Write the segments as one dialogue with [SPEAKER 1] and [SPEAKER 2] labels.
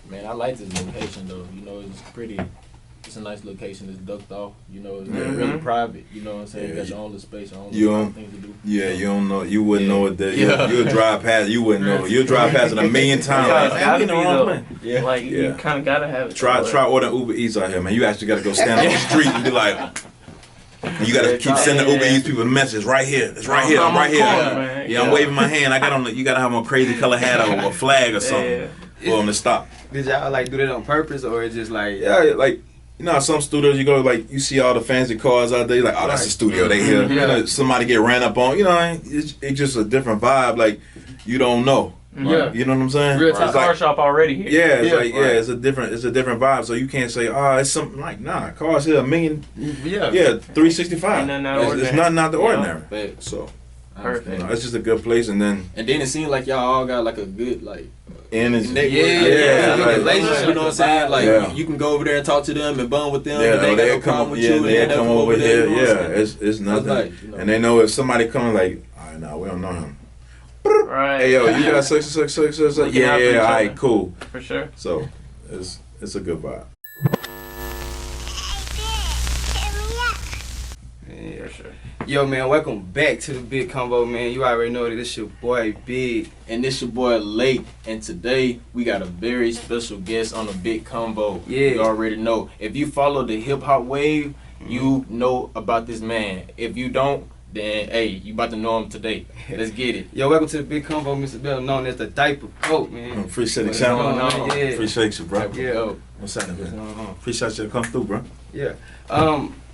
[SPEAKER 1] Man, I like this location though. You know, it's pretty. It's a nice location. It's ducked off. You know, it's really private. You know what I'm saying? You got your own little space, your own little thing to do.
[SPEAKER 2] Yeah, you don't know. You wouldn't know it there. You'll drive past. You wouldn't know. You'll drive past it a million times.
[SPEAKER 3] Gotta be though. Yeah. Like you kind of gotta have it.
[SPEAKER 2] Try ordering Uber Eats out here, man. You actually gotta go stand on the street and be like. And you gotta keep sending Uber Eats people a message. Right here. It's right here. I'm right here. Yeah, I'm waving my hand. I got on. You gotta have on a crazy color hat or a flag or something for them to stop.
[SPEAKER 4] Did y'all like do that on purpose or it's just like?
[SPEAKER 2] Yeah, like. You know, some studios you go like you see all the fancy cars out there. You're like, oh, that's a studio. They here. You know, somebody get ran up on. You know, it's just a different vibe. Like you don't know.
[SPEAKER 3] Yeah,
[SPEAKER 2] you know what I'm saying?
[SPEAKER 3] Real time car shop already here.
[SPEAKER 2] Yeah, it's a different vibe. So you can't say, oh, it's something like cars here $1 million. Yeah, 365. It's nothing out the ordinary. So perfect. It's just a good place, and then
[SPEAKER 1] it seems like y'all all got like a good
[SPEAKER 2] energy.
[SPEAKER 1] Like, relationship, you know what I'm saying? Like you can go over there and talk to them and bond with them.
[SPEAKER 2] Yeah,
[SPEAKER 1] and they'll come with you.
[SPEAKER 2] They'll come over here. It's nothing. Like, and they know if somebody comes, like, all right, now we don't know him.
[SPEAKER 3] Right.
[SPEAKER 2] Hey yo, you got such. Yeah, all right, cool.
[SPEAKER 3] For sure.
[SPEAKER 2] So it's a good vibe.
[SPEAKER 4] Yeah, for sure. Yo, man, welcome back to the Bigg Convo, man. You already know that this your boy Big.
[SPEAKER 1] And this your boy Lake. And today, we got a very special guest on the Bigg Convo.
[SPEAKER 4] Yeah.
[SPEAKER 1] You already know. If you follow the hip-hop wave, you know about this man. If you don't, then, hey, you about to know him today. Let's get it.
[SPEAKER 4] Yo, welcome to the Bigg Convo, Mr. Bell, known as the DiaperGoat, man.
[SPEAKER 2] Appreciate the channel.
[SPEAKER 4] Yeah.
[SPEAKER 2] Appreciate you, bro.
[SPEAKER 4] Yeah.
[SPEAKER 2] What's happening, man? Appreciate you to come through, bro.
[SPEAKER 4] Yeah.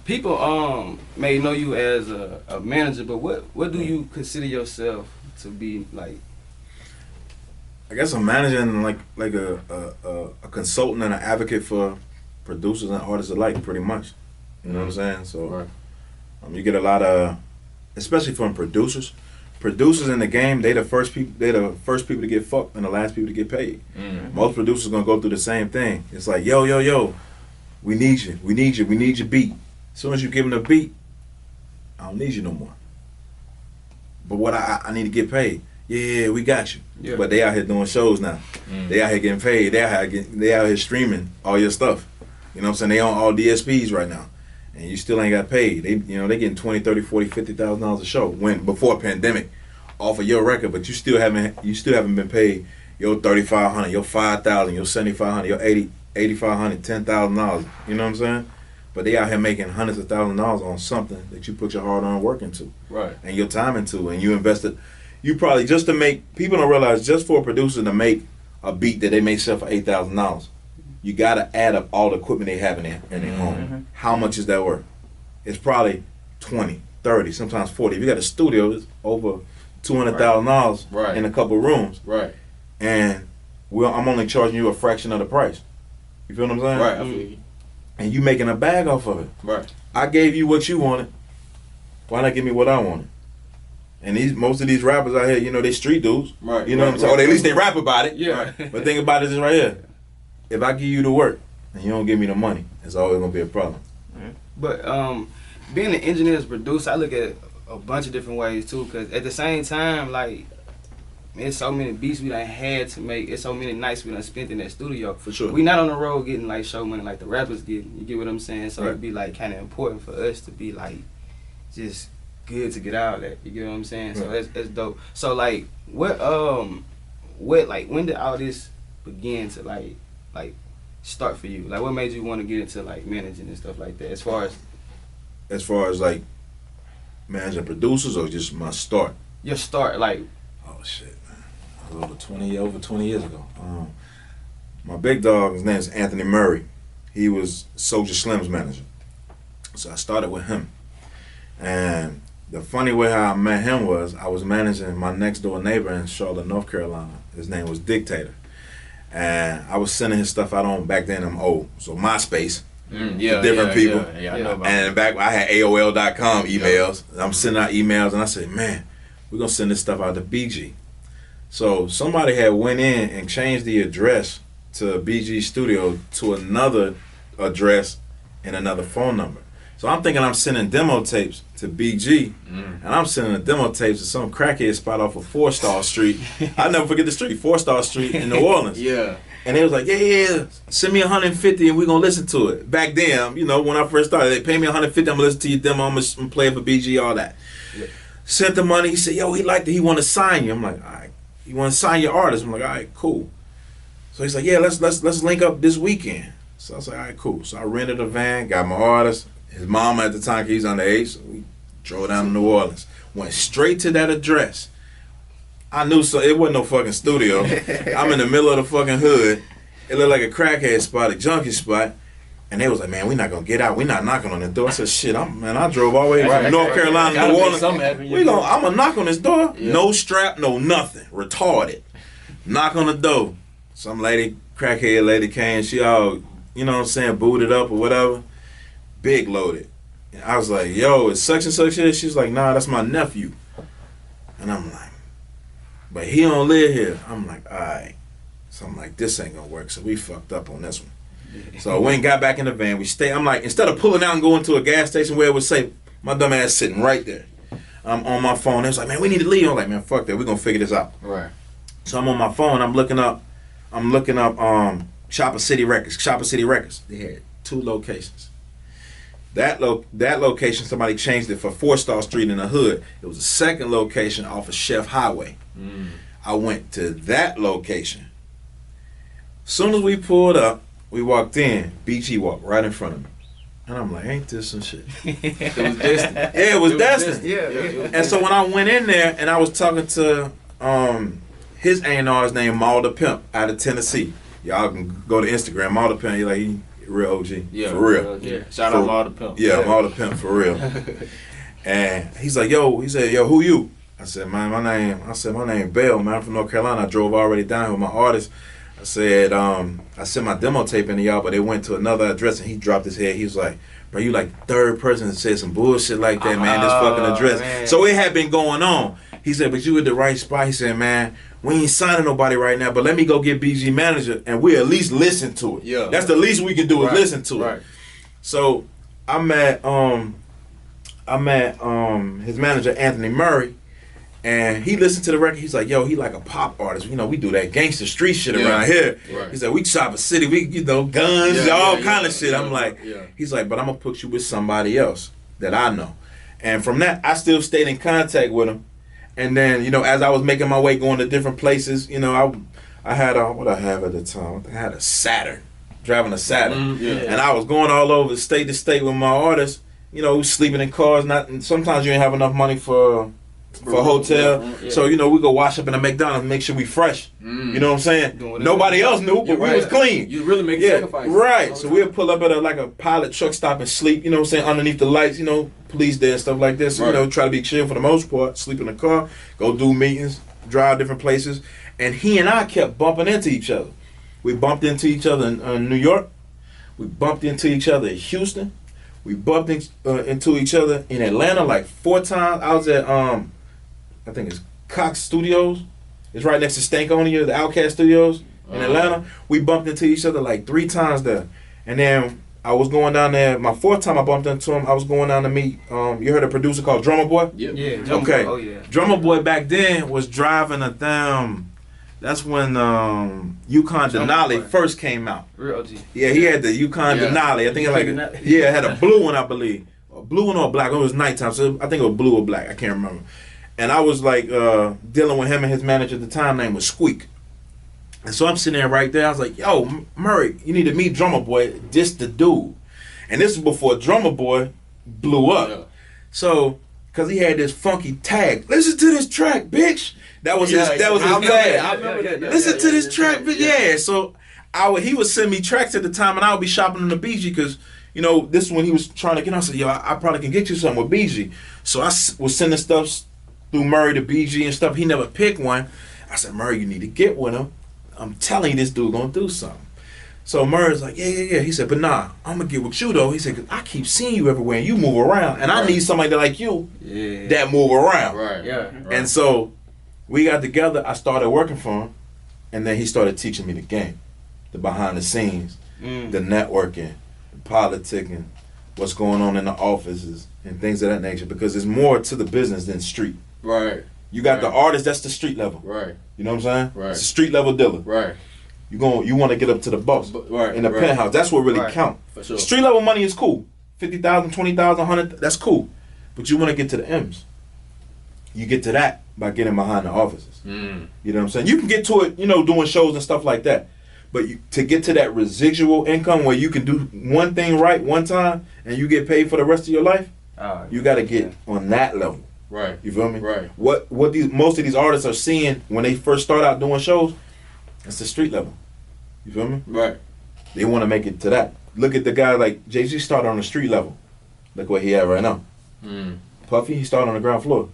[SPEAKER 4] People may know you as a manager, but what do you consider yourself to be like?
[SPEAKER 2] I guess I'm managing like a consultant and an advocate for producers and artists alike, pretty much. You know what I'm saying? So you get a lot of, especially from producers. Producers in the game, they the first people to get fucked and the last people to get paid. Most producers gonna go through the same thing. It's like, yo, we need your beat. As soon as you give them the beat, I don't need you no more. But what I need to get paid. Yeah, we got you. Yeah. But they out here doing shows now. They out here getting paid. They out here streaming all your stuff. You know what I'm saying? They on all DSPs right now. And you still ain't got paid. They getting $20,000, $30,000, $40,000, $50,000 a show before pandemic off of your record, but you still haven't been paid your $3,500, your $5,000, your $7,500, your $8,500, $10,000. You know what I'm saying? But they out here making hundreds of thousands of dollars on something that you put your hard-earned work into,
[SPEAKER 1] right? And
[SPEAKER 2] your time into, and you invested. You probably just to make people don't realize just for a producer to make a beat that they may sell for $8,000, you gotta add up all the equipment they have in their home. How much is that worth? It's probably 20, 30, sometimes 40. If you got a studio, it's over $200,000 in a couple rooms,
[SPEAKER 1] right?
[SPEAKER 2] And I'm only charging you a fraction of the price. You feel what I'm saying?
[SPEAKER 1] Right. I feel you.
[SPEAKER 2] And you making a bag off of it.
[SPEAKER 1] Right.
[SPEAKER 2] I gave you what you wanted. Why not give me what I wanted? And most of these rappers out here, they street dudes.
[SPEAKER 1] Right.
[SPEAKER 2] You know what I'm saying? Or at least they rap about it.
[SPEAKER 1] Yeah.
[SPEAKER 2] Right. But think about it right here. If I give you the work and you don't give me the money, it's always gonna be a problem.
[SPEAKER 4] But being an engineer as producer, I look at a bunch of different ways too. Cause at the same time, like, it's so many beats we done had to make. It's so many nights we done spent in that studio.
[SPEAKER 2] For sure.
[SPEAKER 4] We not on the road getting like show money like the rappers get. You get what I'm saying? So it'd be like kind of important for us to be like just good to get out of that. You get what I'm saying? So that's dope. So like what like when did all this begin to like start for you? Like what made you want to get into like managing and stuff like that? As far as like managing producers or just my start? Your start, like.
[SPEAKER 2] Oh shit. Over 20 years ago. My big dog, his name is Anthony Murray. He was Soulja Slim's manager. So I started with him. And the funny way how I met him was I was managing my next door neighbor in Charlotte, North Carolina. His name was Dictator. And I was sending his stuff out on, back then I'm old, so MySpace. Different people.
[SPEAKER 1] Yeah, I know about
[SPEAKER 2] and back I had AOL.com emails. I'm sending out emails and I said, man, we're gonna send this stuff out to BG. So somebody had went in and changed the address to BG Studio to another address and another phone number. So I'm thinking I'm sending demo tapes to BG, and I'm sending the demo tapes to some crackhead spot off of 4 Star Street. I'll never forget the street, 4 Star Street in New Orleans.
[SPEAKER 1] Yeah.
[SPEAKER 2] And they was like, yeah, send me 150 and we gonna listen to it. Back then, you know, when I first started, they pay me 150, I'm gonna listen to your demo, I'm gonna play it for BG, all that. Yeah. Sent the money, he said, yo, he liked it, he wanna sign you. I'm like, all right, you wanna sign your artist? I'm like, all right, cool. So he's like, yeah, let's link up this weekend. So I was like, all right, cool. So I rented a van, got my artist, his mama at the time, he's underage, so we drove down to New Orleans. Went straight to that address. I knew so it wasn't no fucking studio. I'm in the middle of the fucking hood. It looked like a crackhead spot, a junkie spot. And they was like, man, we not gonna get out. We not knocking on the door. I said, shit, I drove all the way from North Carolina to New Orleans. I'm gonna knock on this door. Yeah. No strap, no nothing. Retarded. Knock on the door. Some lady, crackhead lady came. She all, you know what I'm saying, booted up or whatever. Big loaded. And I was like, yo, it's such and such here. She's like, nah, that's my nephew. And I'm like, but he don't live here. I'm like, all right. So I'm like, this ain't gonna work. So we fucked up on this one. So I went and got back in the van. We stayed. I'm like, instead of pulling out and going to a gas station where it would say, my dumb ass sitting right there. I'm on my phone. They was like, man, we need to leave. I'm like, man, fuck that. We're gonna figure this out.
[SPEAKER 1] Right.
[SPEAKER 2] So I'm on my phone. I'm looking up Chopper City Records. They had 2 locations. That location, somebody changed it for 4-Star Street in the hood. It was a second location off of Chef Highway. I went to that location. Soon as we pulled up, we walked in. BG walked right in front of me. And I'm like, ain't this some shit?
[SPEAKER 1] It was destined.
[SPEAKER 2] Yeah, it was destined.
[SPEAKER 4] Yeah.
[SPEAKER 2] And so when I went in there and I was talking to his A&R's named Maul the Pimp out of Tennessee. Y'all can go to Instagram. Maul the Pimp, he real OG.
[SPEAKER 1] Yeah,
[SPEAKER 2] for real.
[SPEAKER 1] Yeah. Shout out Maul the Pimp.
[SPEAKER 2] Yeah, Maul the Pimp for real. And he's like, he said, who you? I said, man, my name Bell, man. I'm from North Carolina. I drove already down with my artist. I said, I sent my demo tape into y'all, but it went to another address and he dropped his head. He was like, bro, you like third person that said some bullshit like that, man, this fucking address. Man. So it had been going on. He said, but you at the right spot. He said, man, we ain't signing nobody right now, but let me go get BG manager and we at least listen to it. Yeah. That's the least we can do is listen to it. So I met his manager, Anthony Murray, and he listened to the record. He's like, yo, he like a pop artist. You know, we do that gangster street shit around here. Right. He's like, we chop a city, we, guns, all kind of shit. I'm like, he's like, but I'm going to put you with somebody else that I know. And from that, I still stayed in contact with him. And then, as I was making my way going to different places, I had what I have at the time. I had a Saturn, driving a Saturn. And I was going all over state to state with my artists, sleeping in cars. And sometimes you ain't have enough money for a hotel. So, we go wash up in a McDonald's and make sure we fresh. You know what I'm saying? Nobody else knew, but we was clean.
[SPEAKER 1] You really make sacrifices.
[SPEAKER 2] Right. So we'll pull up at a pilot truck stop and sleep, underneath the lights, police there and stuff like this. So, try to be chill for the most part, sleep in the car, go do meetings, drive different places. And he and I kept bumping into each other. We bumped into each other in New York. We bumped into each other in Houston. We bumped into each other in Atlanta like 4 times. I was at I think it's Cox Studios. It's right next to Stankonia, the Outcast Studios in Atlanta. We bumped into each other like 3 times there. And then I was going down there. My 4th time I bumped into him, I was going down to meet, you heard a producer called Drummer Boy?
[SPEAKER 4] Yeah.
[SPEAKER 2] Drummer Boy. Oh, yeah. Drummer Boy back then was driving a damn, that's when Yukon Denali first came out.
[SPEAKER 4] Real OG.
[SPEAKER 2] Yeah, he had the Yukon Denali. I think it had a blue one, I believe. A blue one or a black one. It was nighttime, so I think it was blue or black. I can't remember. And I was like dealing with him and his manager at the time, name was Squeak. And so I'm sitting there right there. I was like, yo, Murray, you need to meet Drummer Boy. This the dude. And this was before Drummer Boy blew up. Yeah. So, because he had this funky tag. Listen to this track, bitch. That was his tag.
[SPEAKER 1] I remember that.
[SPEAKER 2] Listen to this track, bitch. Yeah. So he would send me tracks at the time, and I would be shopping on the BG because, this is when he was trying to get on. I said, yo, I probably can get you something with BG. So I was sending stuff through Murray to BG and stuff. He never picked one. I said, Murray, you need to get with him. I'm telling you, this dude gonna do something. So Murray's like, yeah. He said, but nah, I'm gonna get with you though. He said, 'cause I keep seeing you everywhere and you move around. And I need somebody like you that move around.
[SPEAKER 1] Right. Yeah. Right.
[SPEAKER 2] And so we got together. I started working for him. And then he started teaching me the game, the behind the scenes, the networking, the politicking, what's going on in the offices and things of that nature. Because there's more to the business than street.
[SPEAKER 1] Right.
[SPEAKER 2] You got the artist, that's the street level.
[SPEAKER 1] Right.
[SPEAKER 2] You know what I'm saying?
[SPEAKER 1] Right.
[SPEAKER 2] It's a street level dealer.
[SPEAKER 1] Right.
[SPEAKER 2] you want to get up to the boss in the penthouse. That's what really count.
[SPEAKER 1] For sure.
[SPEAKER 2] Street level money is cool. 50,000, 20,000, 100. That's cool. But you want to get to the M's. You get to that by getting behind the offices. You know what I'm saying? You can get to it, doing shows and stuff like that. But to get to that residual income where you can do one thing right one time and you get paid for the rest of your life, you got to get on that level.
[SPEAKER 1] Right.
[SPEAKER 2] You feel me?
[SPEAKER 1] Right.
[SPEAKER 2] What most of these artists are seeing when they first start out doing shows, it's the street level. You feel me?
[SPEAKER 1] Right.
[SPEAKER 2] They want to make it to that. Look at the guy like Jay-Z started on the street level. Look where he at right now. Puffy, he started on the ground floor.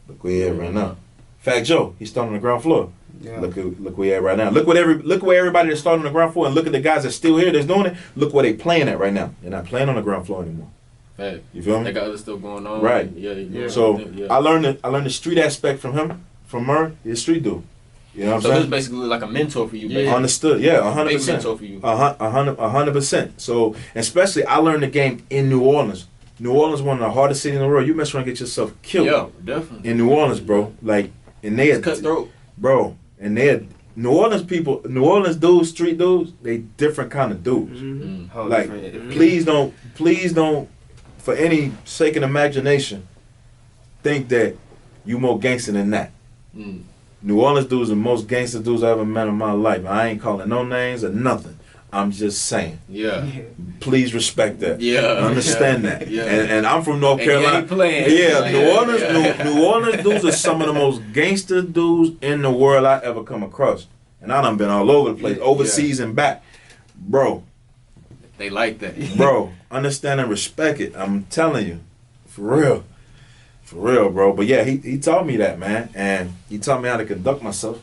[SPEAKER 2] Look where he at right now. Fat Joe, he started on the ground floor. Yeah. Look where he at right now. Look where everybody that's starting on the ground floor, and look at the guys that's still here that's doing it. Look where they playing at right now. They're not playing on the ground floor anymore.
[SPEAKER 1] Hey,
[SPEAKER 2] you feel me?
[SPEAKER 1] They got other stuff going on.
[SPEAKER 2] Right.
[SPEAKER 1] Yeah.
[SPEAKER 2] So I learned the street aspect from him, from Murray. He's a street dude. You know what I'm saying?
[SPEAKER 1] So he's basically like a mentor for you.
[SPEAKER 2] Yeah. Understood. Yeah, 100%.
[SPEAKER 1] Big mentor for you.
[SPEAKER 2] 100%. So especially I learned the game in New Orleans. New Orleans, one of the hardest cities in the world. You mess around and get yourself killed.
[SPEAKER 1] Yeah, definitely.
[SPEAKER 2] In New Orleans, bro. Like, and they
[SPEAKER 1] it's cutthroat,
[SPEAKER 2] bro. And they New Orleans people, New Orleans dudes, street dudes, they different kind of dudes. Like, please don't, for any sake of imagination, think that you more gangster than that. New Orleans dudes are the most gangster dudes I ever met in my life. I ain't calling no names or nothing. I'm just saying. Yeah. Please respect that. Yeah. Understand that. Yeah. And I'm from North Carolina.
[SPEAKER 1] Ain't playing.
[SPEAKER 2] Yeah. New Orleans dudes are some of the most gangster dudes in the world I ever come across. And I done been all over the place, overseas and back. Bro.
[SPEAKER 1] They like that.
[SPEAKER 2] Bro, understand and respect it. I'm telling you. For real. For real, bro. But yeah, he taught me that, man. And he taught me how to conduct myself.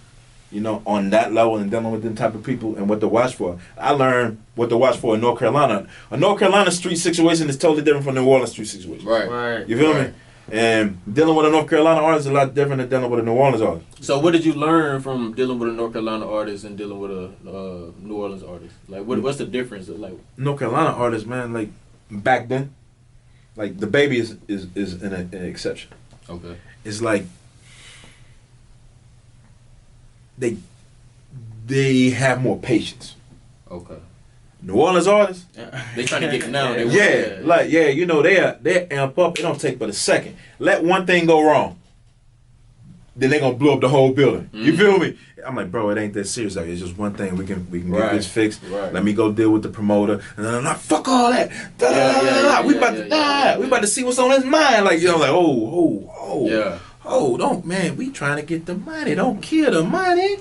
[SPEAKER 2] On that level and dealing with them type of people and what to watch for. I learned what to watch for in North Carolina. A North Carolina street situation is totally different from the New Orleans street situation.
[SPEAKER 1] Right.
[SPEAKER 2] You feel me? And dealing with a North Carolina artist is a lot different than dealing with a New Orleans artist.
[SPEAKER 1] So what did you learn from dealing with a North Carolina artist and dealing with a New Orleans artist? Like, what's the difference? Like,
[SPEAKER 2] North Carolina artists, man, like, back then, like, the baby is an exception.
[SPEAKER 1] Okay.
[SPEAKER 2] It's like, they have more patience.
[SPEAKER 1] Okay.
[SPEAKER 2] New Orleans artists,
[SPEAKER 1] they trying to get it now.
[SPEAKER 2] They amp up. It don't take but a second. Let one thing go wrong, then they gonna blow up the whole building. You feel me? I'm like, bro, it ain't that serious. Like, it's just one thing. We can get this fixed. Right. Let me go deal with the promoter. And then I'm like, fuck all that. We about to die. We about to see what's on his mind. Like, like, don't, man, we trying to get the money. Don't kill the money.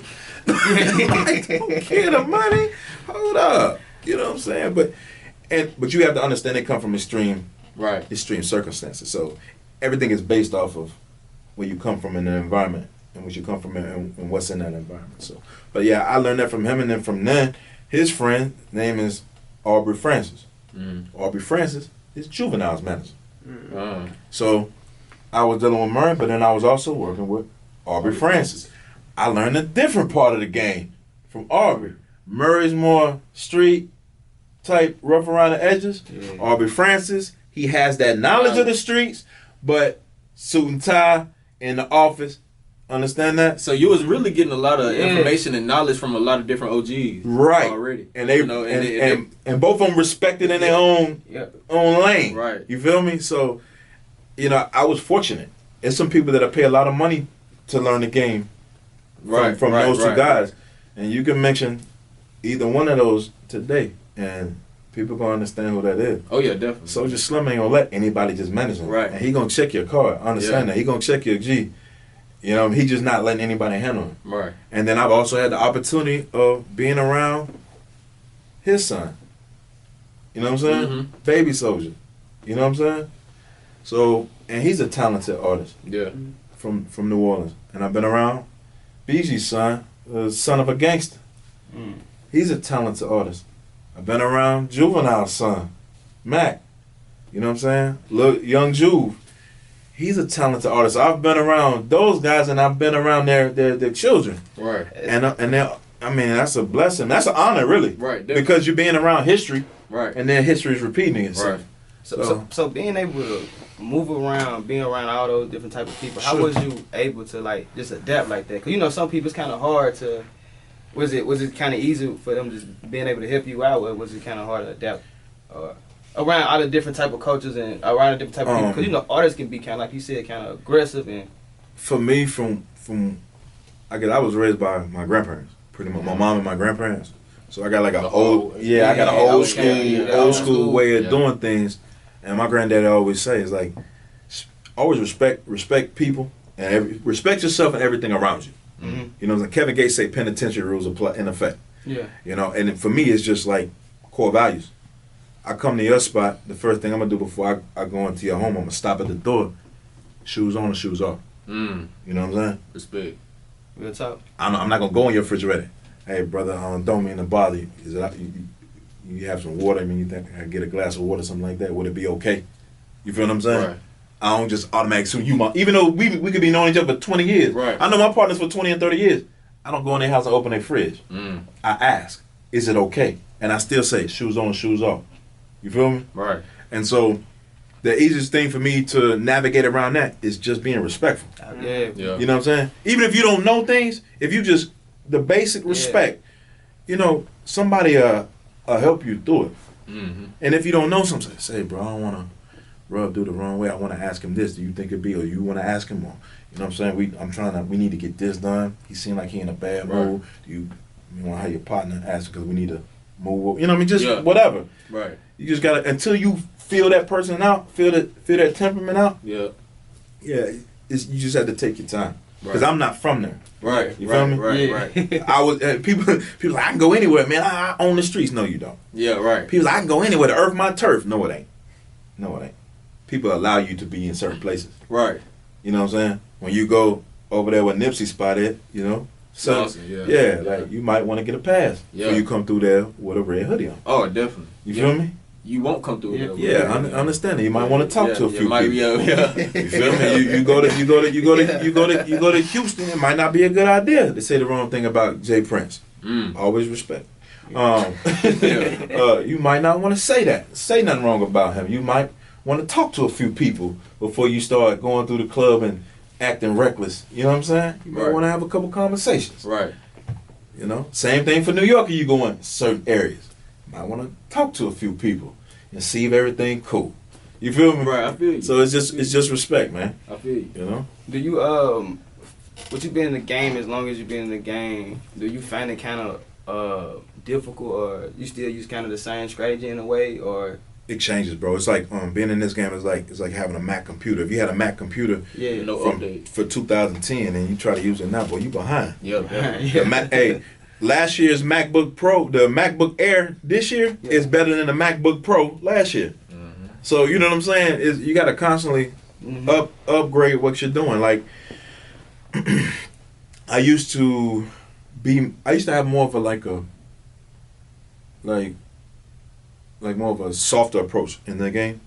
[SPEAKER 2] Don't kill the money. Hold up. You know what I'm saying? But you have to understand they come from extreme circumstances. So everything is based off of where you come from in the environment and what you come from and what's in that environment. So, but yeah, I learned that from him, and then from then, his friend name is Aubrey Francis. Aubrey Francis is Juvenile's manager. So I was dealing with Murray, but then I was also working with Aubrey Francis. I learned a different part of the game from Aubrey. Murray's more street type, rough around the edges. Yeah. Aubrey Francis, he has that knowledge of the streets, but suit and tie in the office. Understand that?
[SPEAKER 1] So you was really getting a lot of information and knowledge from a lot of different OGs,
[SPEAKER 2] right?
[SPEAKER 1] Already,
[SPEAKER 2] and they and both of them respected in their own lane,
[SPEAKER 1] right?
[SPEAKER 2] You feel me? So, I was fortunate. There's some people that pay a lot of money to learn the game, from those two guys, and you can mention either one of those today, and people gonna understand who that is.
[SPEAKER 1] Oh yeah, definitely.
[SPEAKER 2] Soldier Slim ain't gonna let anybody just manage him,
[SPEAKER 1] right?
[SPEAKER 2] And he gonna check your card. Understand that? He gonna check your G. He just not letting anybody handle him.
[SPEAKER 1] Right.
[SPEAKER 2] And then I've also had the opportunity of being around his son. You know what I'm saying?
[SPEAKER 1] Mm-hmm.
[SPEAKER 2] Baby Soldier. You know what I'm saying? So, and he's a talented artist.
[SPEAKER 1] Yeah.
[SPEAKER 2] From New Orleans. And I've been around BG's son, the son of a gangster. He's a talented artist. I've been around Juvenile's son, Mac. You know what I'm saying? Look, young Juve. He's a talented artist. I've been around those guys, and I've been around their children. Right. And that's a blessing. That's an honor, really.
[SPEAKER 1] Right. Definitely.
[SPEAKER 2] Because you're being around history.
[SPEAKER 1] Right.
[SPEAKER 2] And then history is repeating itself.
[SPEAKER 4] Right. So being able to move around, being around all those different type of people, how was you able to just adapt like that? Because some people it's kind of hard to Was it kind of easy for them just being able to help you out, or was it kind of hard to adapt around all the different type of cultures and around the different type of people? Because artists can be kind of, like you said, kind of aggressive and.
[SPEAKER 2] For me, from I guess I was raised by my grandparents, pretty much my mom and my grandparents. So I got like an old school way of doing things, and my granddaddy always says like, always respect people and respect yourself and everything around you. Mm-hmm. You know, like Kevin Gates say, penitentiary rules apply in effect. Yeah. You know, and for me, it's just like core values. I come to your spot, the first thing I'm gonna do before I go into your home, I'm gonna stop at the door, shoes on or shoes off. You know what I'm saying?
[SPEAKER 1] Respect.
[SPEAKER 4] Real talk.
[SPEAKER 2] I'm not gonna go in your refrigerator. Hey, brother, don't mean to bother you. Is it you have some water? I mean, you think I get a glass of water, something like that? Would it be okay? You feel what I'm saying? Right. I don't just automatically assume even though we could be knowing each other for 20 years. Right. I know my partners for 20 and 30 years. I don't go in their house and open their fridge. I ask, is it okay? And I still say, shoes on, shoes off. You feel me? Right. And so the easiest thing for me to navigate around that is just being respectful. Yeah. You know what I'm saying? Even if you don't know things, if you just, the basic respect, you know, somebody help you through it. Mm-hmm. And if you don't know something, say, bro, I don't want to rub do the wrong way. I want to ask him this. Do you think it'd be, or you want to ask him more? You know what I'm saying? We need to get this done. He seemed like he in a bad mood. Do you want to have your partner ask because we need to move? You know what I mean? Just whatever. Right. You just gotta, until you feel that person out, feel that temperament out. Yeah. Yeah. You just have to take your time. Because I'm not from there. Right. You feel me? Right. I was people like, I can go anywhere, man. I own the streets. No, you don't. Yeah. Right. People like, I can go anywhere. The earth, my turf. No, it ain't. People allow you to be in certain places. Right. You know what I'm saying? When you go over there where Nipsey spot at, you know. So awesome, like you might want to get a pass before you come through there with a red hoodie on.
[SPEAKER 1] Oh, definitely.
[SPEAKER 2] You feel me?
[SPEAKER 1] You won't come through there.
[SPEAKER 2] Yeah, I understand it. You might want to talk to a few people. You feel me? You go to Houston. It might not be a good idea to say the wrong thing about Jay Prince. Always respect. You might not want to say nothing wrong about him. You might want to talk to a few people before you start going through the club and acting reckless. You know what I'm saying? You might want to have a couple conversations. Right. You know? Same thing for New York. You go in certain areas. You might want to talk to a few people and see if everything cool. You feel me?
[SPEAKER 1] Right, I feel you.
[SPEAKER 2] So it's just respect, man.
[SPEAKER 1] I feel you.
[SPEAKER 2] You know?
[SPEAKER 4] Do you what you been in the game, as long as you've been in the game, do you find it kind of difficult, or you still use kind of the same strategy in a way, or?
[SPEAKER 2] It changes, bro. It's like being in this game is like having a Mac computer. If you had a Mac computer for 2010 and you try to use it now, boy, you behind. Hey, last year's MacBook Pro, the MacBook Air this year is better than the MacBook Pro last year. Mm-hmm. So you know what I'm saying? You got to constantly upgrade what you're doing. Like I used to have more of more of a softer approach in the game.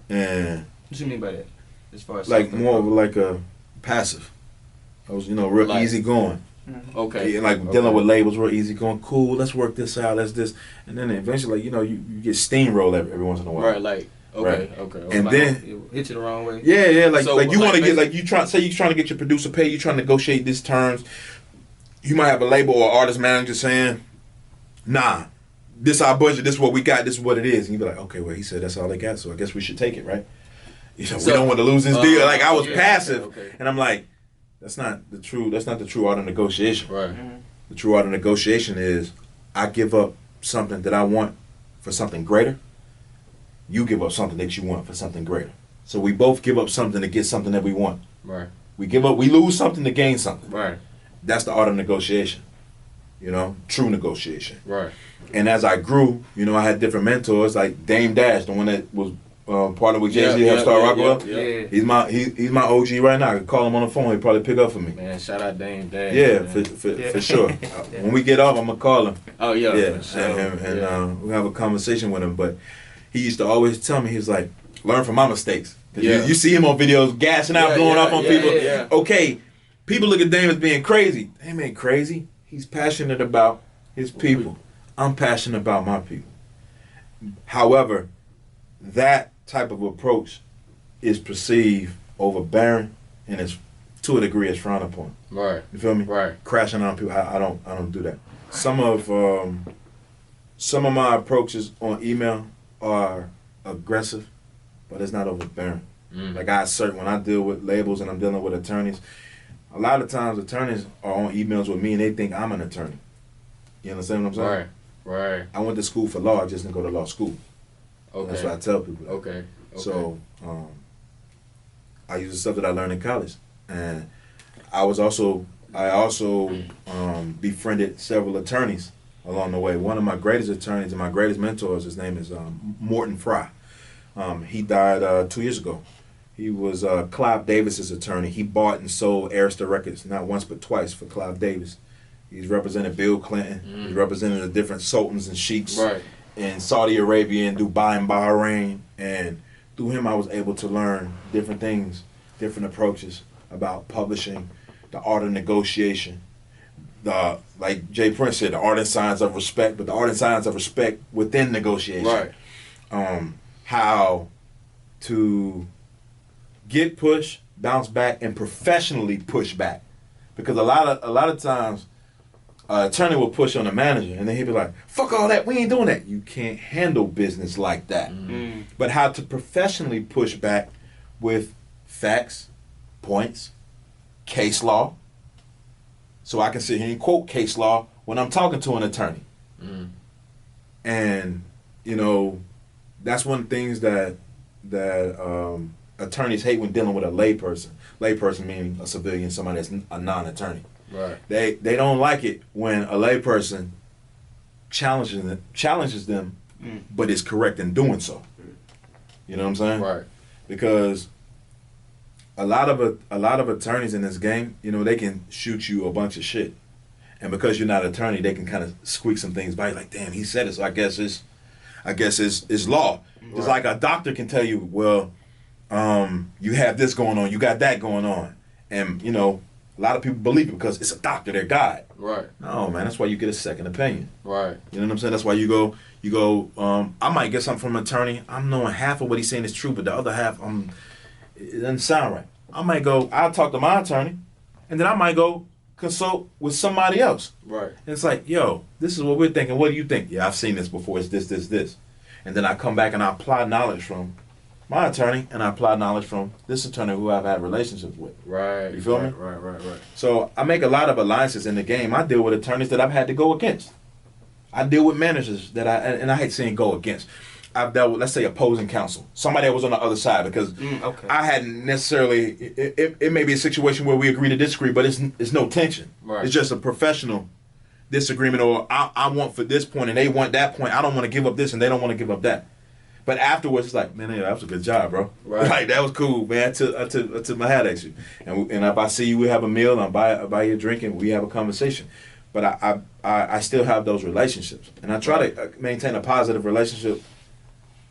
[SPEAKER 2] And
[SPEAKER 4] what you mean by that? As far as
[SPEAKER 2] like more of like a passive. I was, real easy going.
[SPEAKER 1] Okay.
[SPEAKER 2] And dealing with labels, real easy going. Cool, let's work this out. Let's this, and then eventually, you get steamrolled every once in a while.
[SPEAKER 1] Right. Like okay.
[SPEAKER 2] And then
[SPEAKER 4] it hit you the wrong way.
[SPEAKER 2] Yeah. Like you want to get you're trying to get your producer paid. You're trying to negotiate these terms. You might have a label or artist manager saying, "Nah, this our budget. This is what we got. This is what it is." And you be like, "Okay, well, he said that's all they got, so I guess we should take it, right?" We don't want to lose this deal. Like I was passive, and I'm like, that's not the true art of negotiation.
[SPEAKER 1] Right.
[SPEAKER 2] Mm-hmm. The true art of negotiation is I give up something that I want for something greater. You give up something that you want for something greater. So we both give up something to get something that we want.
[SPEAKER 1] Right.
[SPEAKER 2] We lose something to gain something.
[SPEAKER 1] Right.
[SPEAKER 2] That's the art of negotiation. True negotiation.
[SPEAKER 1] Right.
[SPEAKER 2] And as I grew, I had different mentors, like Dame Dash, the one that was partnered with Jay-Z, helped start Rockwell.
[SPEAKER 1] Yeah.
[SPEAKER 2] He's my OG right now. I could call him on the phone. He'd probably pick up for me.
[SPEAKER 1] Man, shout out Dame Dash.
[SPEAKER 2] Yeah, for sure. When we get off, I'm gonna call him.
[SPEAKER 1] Oh yeah.
[SPEAKER 2] Yeah.
[SPEAKER 1] For sure.
[SPEAKER 2] And we'll have a conversation with him. But he used to always tell me, he's like, learn from my mistakes. You see him on videos gassing out, blowing up on people.
[SPEAKER 1] Yeah.
[SPEAKER 2] Okay, people look at Dame as being crazy. Dame ain't crazy. He's passionate about his people. I'm passionate about my people. However, that type of approach is perceived overbearing and to a degree, is frowned upon.
[SPEAKER 1] Right.
[SPEAKER 2] You feel me?
[SPEAKER 1] Right.
[SPEAKER 2] Crashing on people, I don't do that. Some of my approaches on email are aggressive, but it's not overbearing. Like when I deal with labels and I'm dealing with attorneys, a lot of times attorneys are on emails with me and they think I'm an attorney. You understand what I'm saying?
[SPEAKER 1] Right. I
[SPEAKER 2] went to school for law, I just didn't go to law school.
[SPEAKER 1] Okay.
[SPEAKER 2] That's what I tell people.
[SPEAKER 1] Okay.
[SPEAKER 2] So I use the stuff that I learned in college, and I also befriended several attorneys along the way. One of my greatest attorneys and my greatest mentors, his name is Morton Fry. He died 2 years ago. He was Clive Davis's attorney. He bought and sold Arista Records, not once but twice, for Clive Davis. He's represented Bill Clinton. He's represented the different sultans and sheiks in Saudi Arabia and Dubai and Bahrain. And through him, I was able to learn different things, different approaches about publishing, the art of negotiation. Like Jay Prince said, the art and science of respect, but the art and science of respect within negotiation.
[SPEAKER 1] Right.
[SPEAKER 2] How to get pushed, bounce back, and professionally push back. Because a lot of times, an attorney will push on the manager, and then he'll be like, "Fuck all that, we ain't doing that." You can't handle business like that. But how to professionally push back with facts, points, case law. So I can sit here and quote case law when I'm talking to an attorney. And, that's one of the things that attorneys hate when dealing with a layperson. Layperson meaning a civilian, somebody that's a non-attorney.
[SPEAKER 1] Right.
[SPEAKER 2] They don't like it when a layperson challenges them, but is correct in doing so. You know what I'm saying?
[SPEAKER 1] Right.
[SPEAKER 2] Because a lot of attorneys in this game, they can shoot you a bunch of shit, and because you're not an attorney, they can kind of squeak some things by you, like, damn, he said it, so I guess it's law. Right. Just like a doctor can tell you, well, you have this going on, you got that going on, and a lot of people believe it because it's a doctor, they're God.
[SPEAKER 1] Right.
[SPEAKER 2] No, man, that's why you get a second opinion.
[SPEAKER 1] Right.
[SPEAKER 2] You know what I'm saying? That's why you go, I might get something from an attorney, I'm knowing half of what he's saying is true, but the other half, it doesn't sound right. I'll talk to my attorney, and then I might go consult with somebody else.
[SPEAKER 1] Right.
[SPEAKER 2] And it's like, yo, this is what we're thinking. What do you think? Yeah, I've seen this before. It's this. And then I come back and I apply knowledge from my attorney, and I apply knowledge from this attorney who I've had relationships with.
[SPEAKER 1] Right.
[SPEAKER 2] You feel me?
[SPEAKER 1] Right.
[SPEAKER 2] So I make a lot of alliances in the game. I deal with attorneys that I've had to go against. I deal with managers that I hate saying go against. I've dealt with, let's say, opposing counsel. Somebody that was on the other side, because I hadn't necessarily, it may be a situation where we agree to disagree, but it's no tension.
[SPEAKER 1] Right.
[SPEAKER 2] It's just a professional disagreement, or I want for this point and they want that point. I don't want to give up this and they don't want to give up that. But afterwards, it's like, man, yeah, that was a good job, bro.
[SPEAKER 1] Right.
[SPEAKER 2] Like, that was cool, man. I took my hat at you. And if I see you, we have a meal, and I buy you a drink, and we have a conversation. But I still have those relationships. And I try to maintain a positive relationship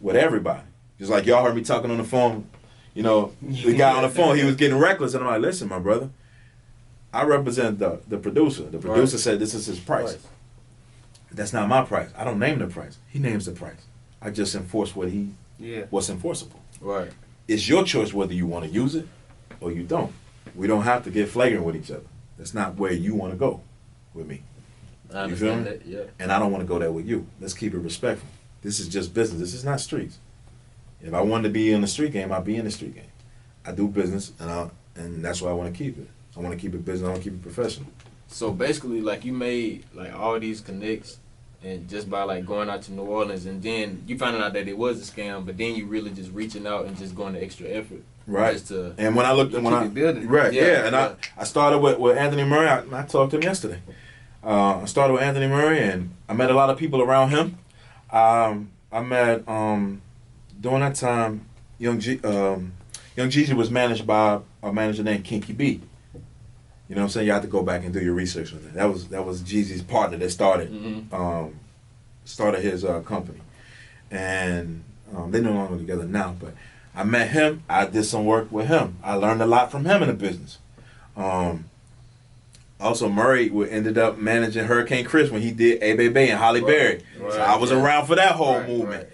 [SPEAKER 2] with everybody. Just like y'all heard me talking on the phone, the guy on the phone, he was getting reckless. And I'm like, listen, my brother, I represent the producer. The producer said this is his price. Right. That's not my price. I don't name the price. He names the price. I just enforce what's enforceable.
[SPEAKER 1] Right.
[SPEAKER 2] It's your choice whether you want to use it or you don't. We don't have to get flagrant with each other. That's not where you want to go with me.
[SPEAKER 1] I
[SPEAKER 2] you feel me?
[SPEAKER 1] That, yeah.
[SPEAKER 2] And I don't want to go there with you. Let's keep it respectful. This is just business. This is not streets. If I wanted to be in the street game, I'd be in the street game. I do business, and that's why I want to keep it. I want to keep it business. I want to keep it professional.
[SPEAKER 1] So basically, like, you made like all these connects, and just by like going out to New Orleans, and then you found out that it was a scam, but then you really just reaching out and just going the extra effort.
[SPEAKER 2] Right.
[SPEAKER 1] Just to,
[SPEAKER 2] and when I looked,
[SPEAKER 4] building.
[SPEAKER 2] Right. Yeah. And I started with Anthony Murray. I talked to him yesterday. I started with Anthony Murray, and I met a lot of people around him. I met during that time, Young Jeezy was managed by a manager named Kinky B. You know what I'm saying? You have to go back and do your research on that. That was Jeezy's partner that started his company, and they're no longer together now. But I met him. I did some work with him. I learned a lot from him in the business. Also, Murray ended up managing Hurricane Chris when he did A Bay and Holly Berry. So I was around for that whole movement.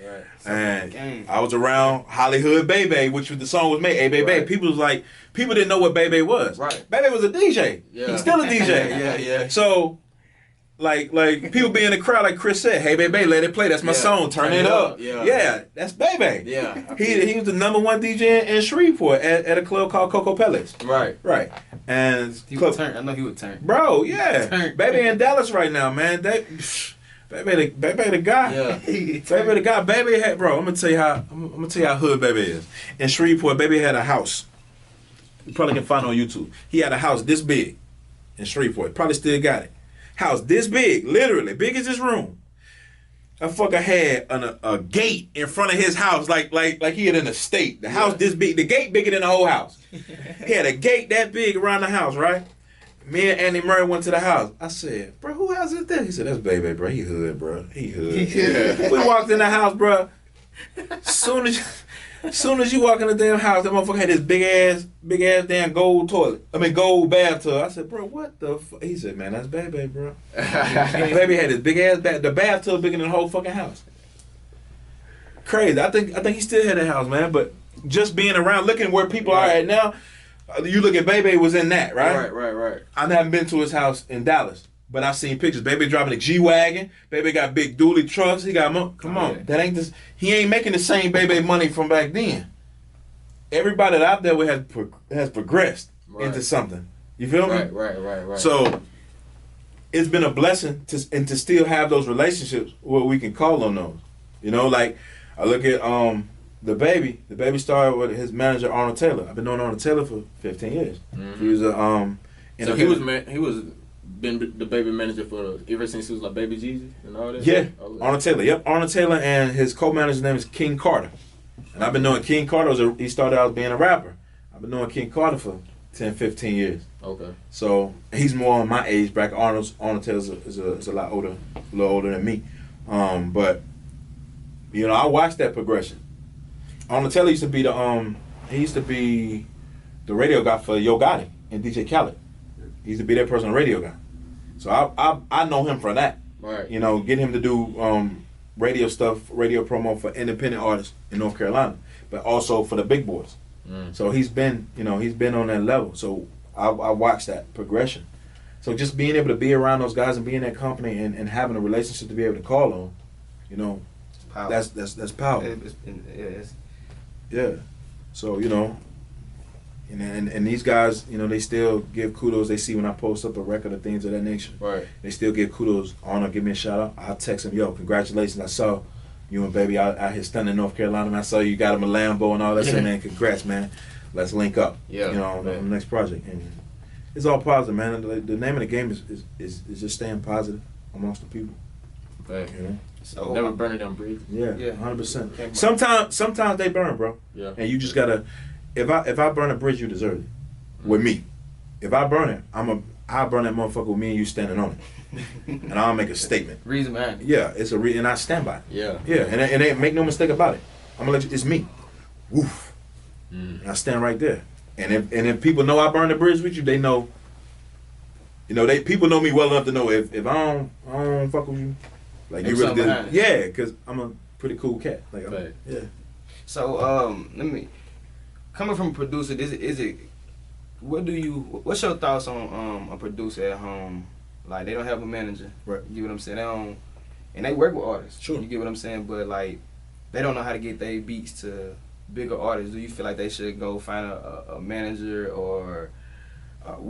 [SPEAKER 2] And I was around Hollywood Bebe, which the song was made. Hey, Bebe. People was like, people didn't know what Bebe was.
[SPEAKER 1] Right.
[SPEAKER 2] Bebe was a DJ. Yeah. He's still a DJ.
[SPEAKER 1] yeah.
[SPEAKER 2] So, like people be in the crowd, like Chris said, hey, Bebe, let it play. That's my song. Turn it up. Yeah, that's Bebe.
[SPEAKER 1] Yeah.
[SPEAKER 2] He was the #1 DJ in Shreveport at a club called Coco Pellets.
[SPEAKER 1] Right.
[SPEAKER 2] And
[SPEAKER 4] he would turn. I know he would turn.
[SPEAKER 2] Bro, yeah. Bebe in Dallas right now, man. Bebe the guy.
[SPEAKER 1] Yeah.
[SPEAKER 2] Bebe the guy. Bebe had, bro. I'm gonna tell you how hood Bebe is. In Shreveport, Bebe had a house. You probably can find it on YouTube. He had a house this big in Shreveport. Probably still got it. House this big, literally big as this room. That fucker had a gate in front of his house, like he had an estate. The house this big, the gate bigger than the whole house. He had a gate that big around the house, right? Me and Andy Murray went to the house. I said, bro, who house is this? He said, that's Bebe, bro. He hood, bro. He hood. Yeah. We walked in the house, bro. Soon as you walk in the damn house, that motherfucker had this big ass damn gold toilet. Gold bathtub. I said, bro, what the fuck? He said, man, that's Bebe, bro. Bebe had this big ass the bathtub bigger than the whole fucking house. Crazy. I think he still had that house, man. But just being around, looking where people are at now, you look at Bebe was in that, right?
[SPEAKER 1] Right.
[SPEAKER 2] I haven't been to his house in Dallas. But I've seen pictures. Bebe driving a G-Wagon. Bebe got big dually trucks. He got come on. That ain't this. He ain't making the same Bebe money from back then. Everybody out there has progressed into something. You feel me?
[SPEAKER 1] Right.
[SPEAKER 2] So it's been a blessing to still have those relationships where we can call on those. You know, like I look at the baby. The baby started with his manager Arnold Taylor. I've been knowing Arnold Taylor for 15 years. Mm-hmm. He was
[SPEAKER 1] so he was been the baby manager for ever since he was like Baby Jesus and all that.
[SPEAKER 2] Yeah, Arnold Taylor. Yep, Arnold Taylor, and his co-manager's name is King Carter. And I've been knowing King Carter. He started out being a rapper. I've been knowing King Carter for 10, 15 years.
[SPEAKER 1] Okay. So
[SPEAKER 2] he's more on my age bracket. Arnold Taylor is a lot older, a little older than me. But you know, I watched that progression. Arnold Taylor used to be the radio guy for Yo Gotti and DJ Khaled. He used to be that person, radio guy. So I know him for that.
[SPEAKER 1] Right.
[SPEAKER 2] You know, get him to do radio stuff, radio promo for independent artists in North Carolina, but also for the big boys. So he's been on that level. So I watched that progression. So just being able to be around those guys and be in that company and having a relationship to be able to call on, you know, that's power. Yeah. So, you know, and these guys, you know, they still give kudos. They see when I post up a record of things of that nature.
[SPEAKER 1] Right.
[SPEAKER 2] They still give kudos. Honor, give me a shout out. I'll text them, yo, congratulations. I saw you and Baby out here stunning North Carolina, and I saw you got him a Lambo and all that. So, man, congrats, man. Let's link up. Yeah. You know, on the next project. And it's all positive, man. The name of the game is just staying positive amongst the people.
[SPEAKER 1] Right.
[SPEAKER 2] You know?
[SPEAKER 1] So never burning them bridges.
[SPEAKER 2] Yeah, 100%. Sometimes they burn, bro. Yeah. And you just gotta. If I burn a bridge, you deserve it. With me, if I burn it, I'll burn that motherfucker with me and you standing on it, and I'll make a statement.
[SPEAKER 4] Reason behind it.
[SPEAKER 2] Yeah, it's a and I stand by it.
[SPEAKER 1] Yeah.
[SPEAKER 2] Yeah, and make no mistake about it. I'm gonna let you. It's me. Woof. And I stand right there. And if people know I burn the bridge with you, they know. You know, people know me well enough to know if I don't fuck with you, like you really did. Yeah, because I'm a pretty cool cat. Like, yeah.
[SPEAKER 4] So let me. Coming from a producer, is it? What's your thoughts on a producer at home? Like, they don't have a manager.
[SPEAKER 2] Right.
[SPEAKER 4] You get what I'm saying? They don't, and they work with artists.
[SPEAKER 2] Sure.
[SPEAKER 4] You get what I'm saying? But like, they don't know how to get their beats to bigger artists. Do you feel like they should go find a manager, or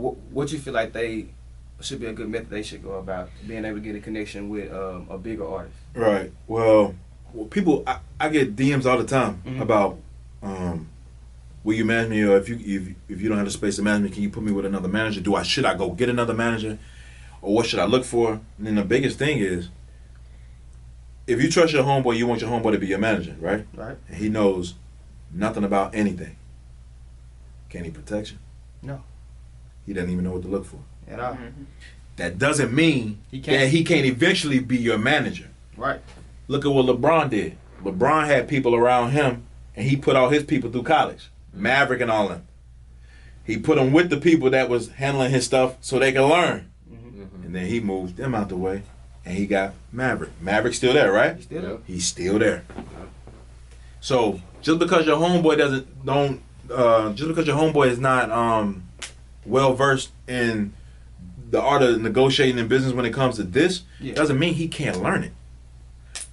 [SPEAKER 4] what you feel like they should be a good method they should go about being able to get a connection with a bigger artist?
[SPEAKER 2] Right. Well people, I get DMs all the time about. Will you manage me, or if you don't have the space to manage me, can you put me with another manager? Should I go get another manager, or what should I look for? And then the biggest thing is, if you trust your homeboy, you want your homeboy to be your manager, right?
[SPEAKER 4] Right.
[SPEAKER 2] And he knows nothing about anything. Can he protect you?
[SPEAKER 4] No.
[SPEAKER 2] He doesn't even know what to look for
[SPEAKER 4] at all.
[SPEAKER 2] That doesn't mean that he can't eventually be your manager.
[SPEAKER 4] Right.
[SPEAKER 2] Look at what LeBron did. LeBron had people around him, and he put all his people through college. Maverick and all them. He put them with the people that was handling his stuff so they could learn. And then he moved them out the way and he got Maverick. Maverick's still there, right?
[SPEAKER 4] He's still there.
[SPEAKER 2] He's still there. So just because your homeboy just because your homeboy is not well versed in the art of negotiating in business when it comes to this, doesn't mean he can't learn it.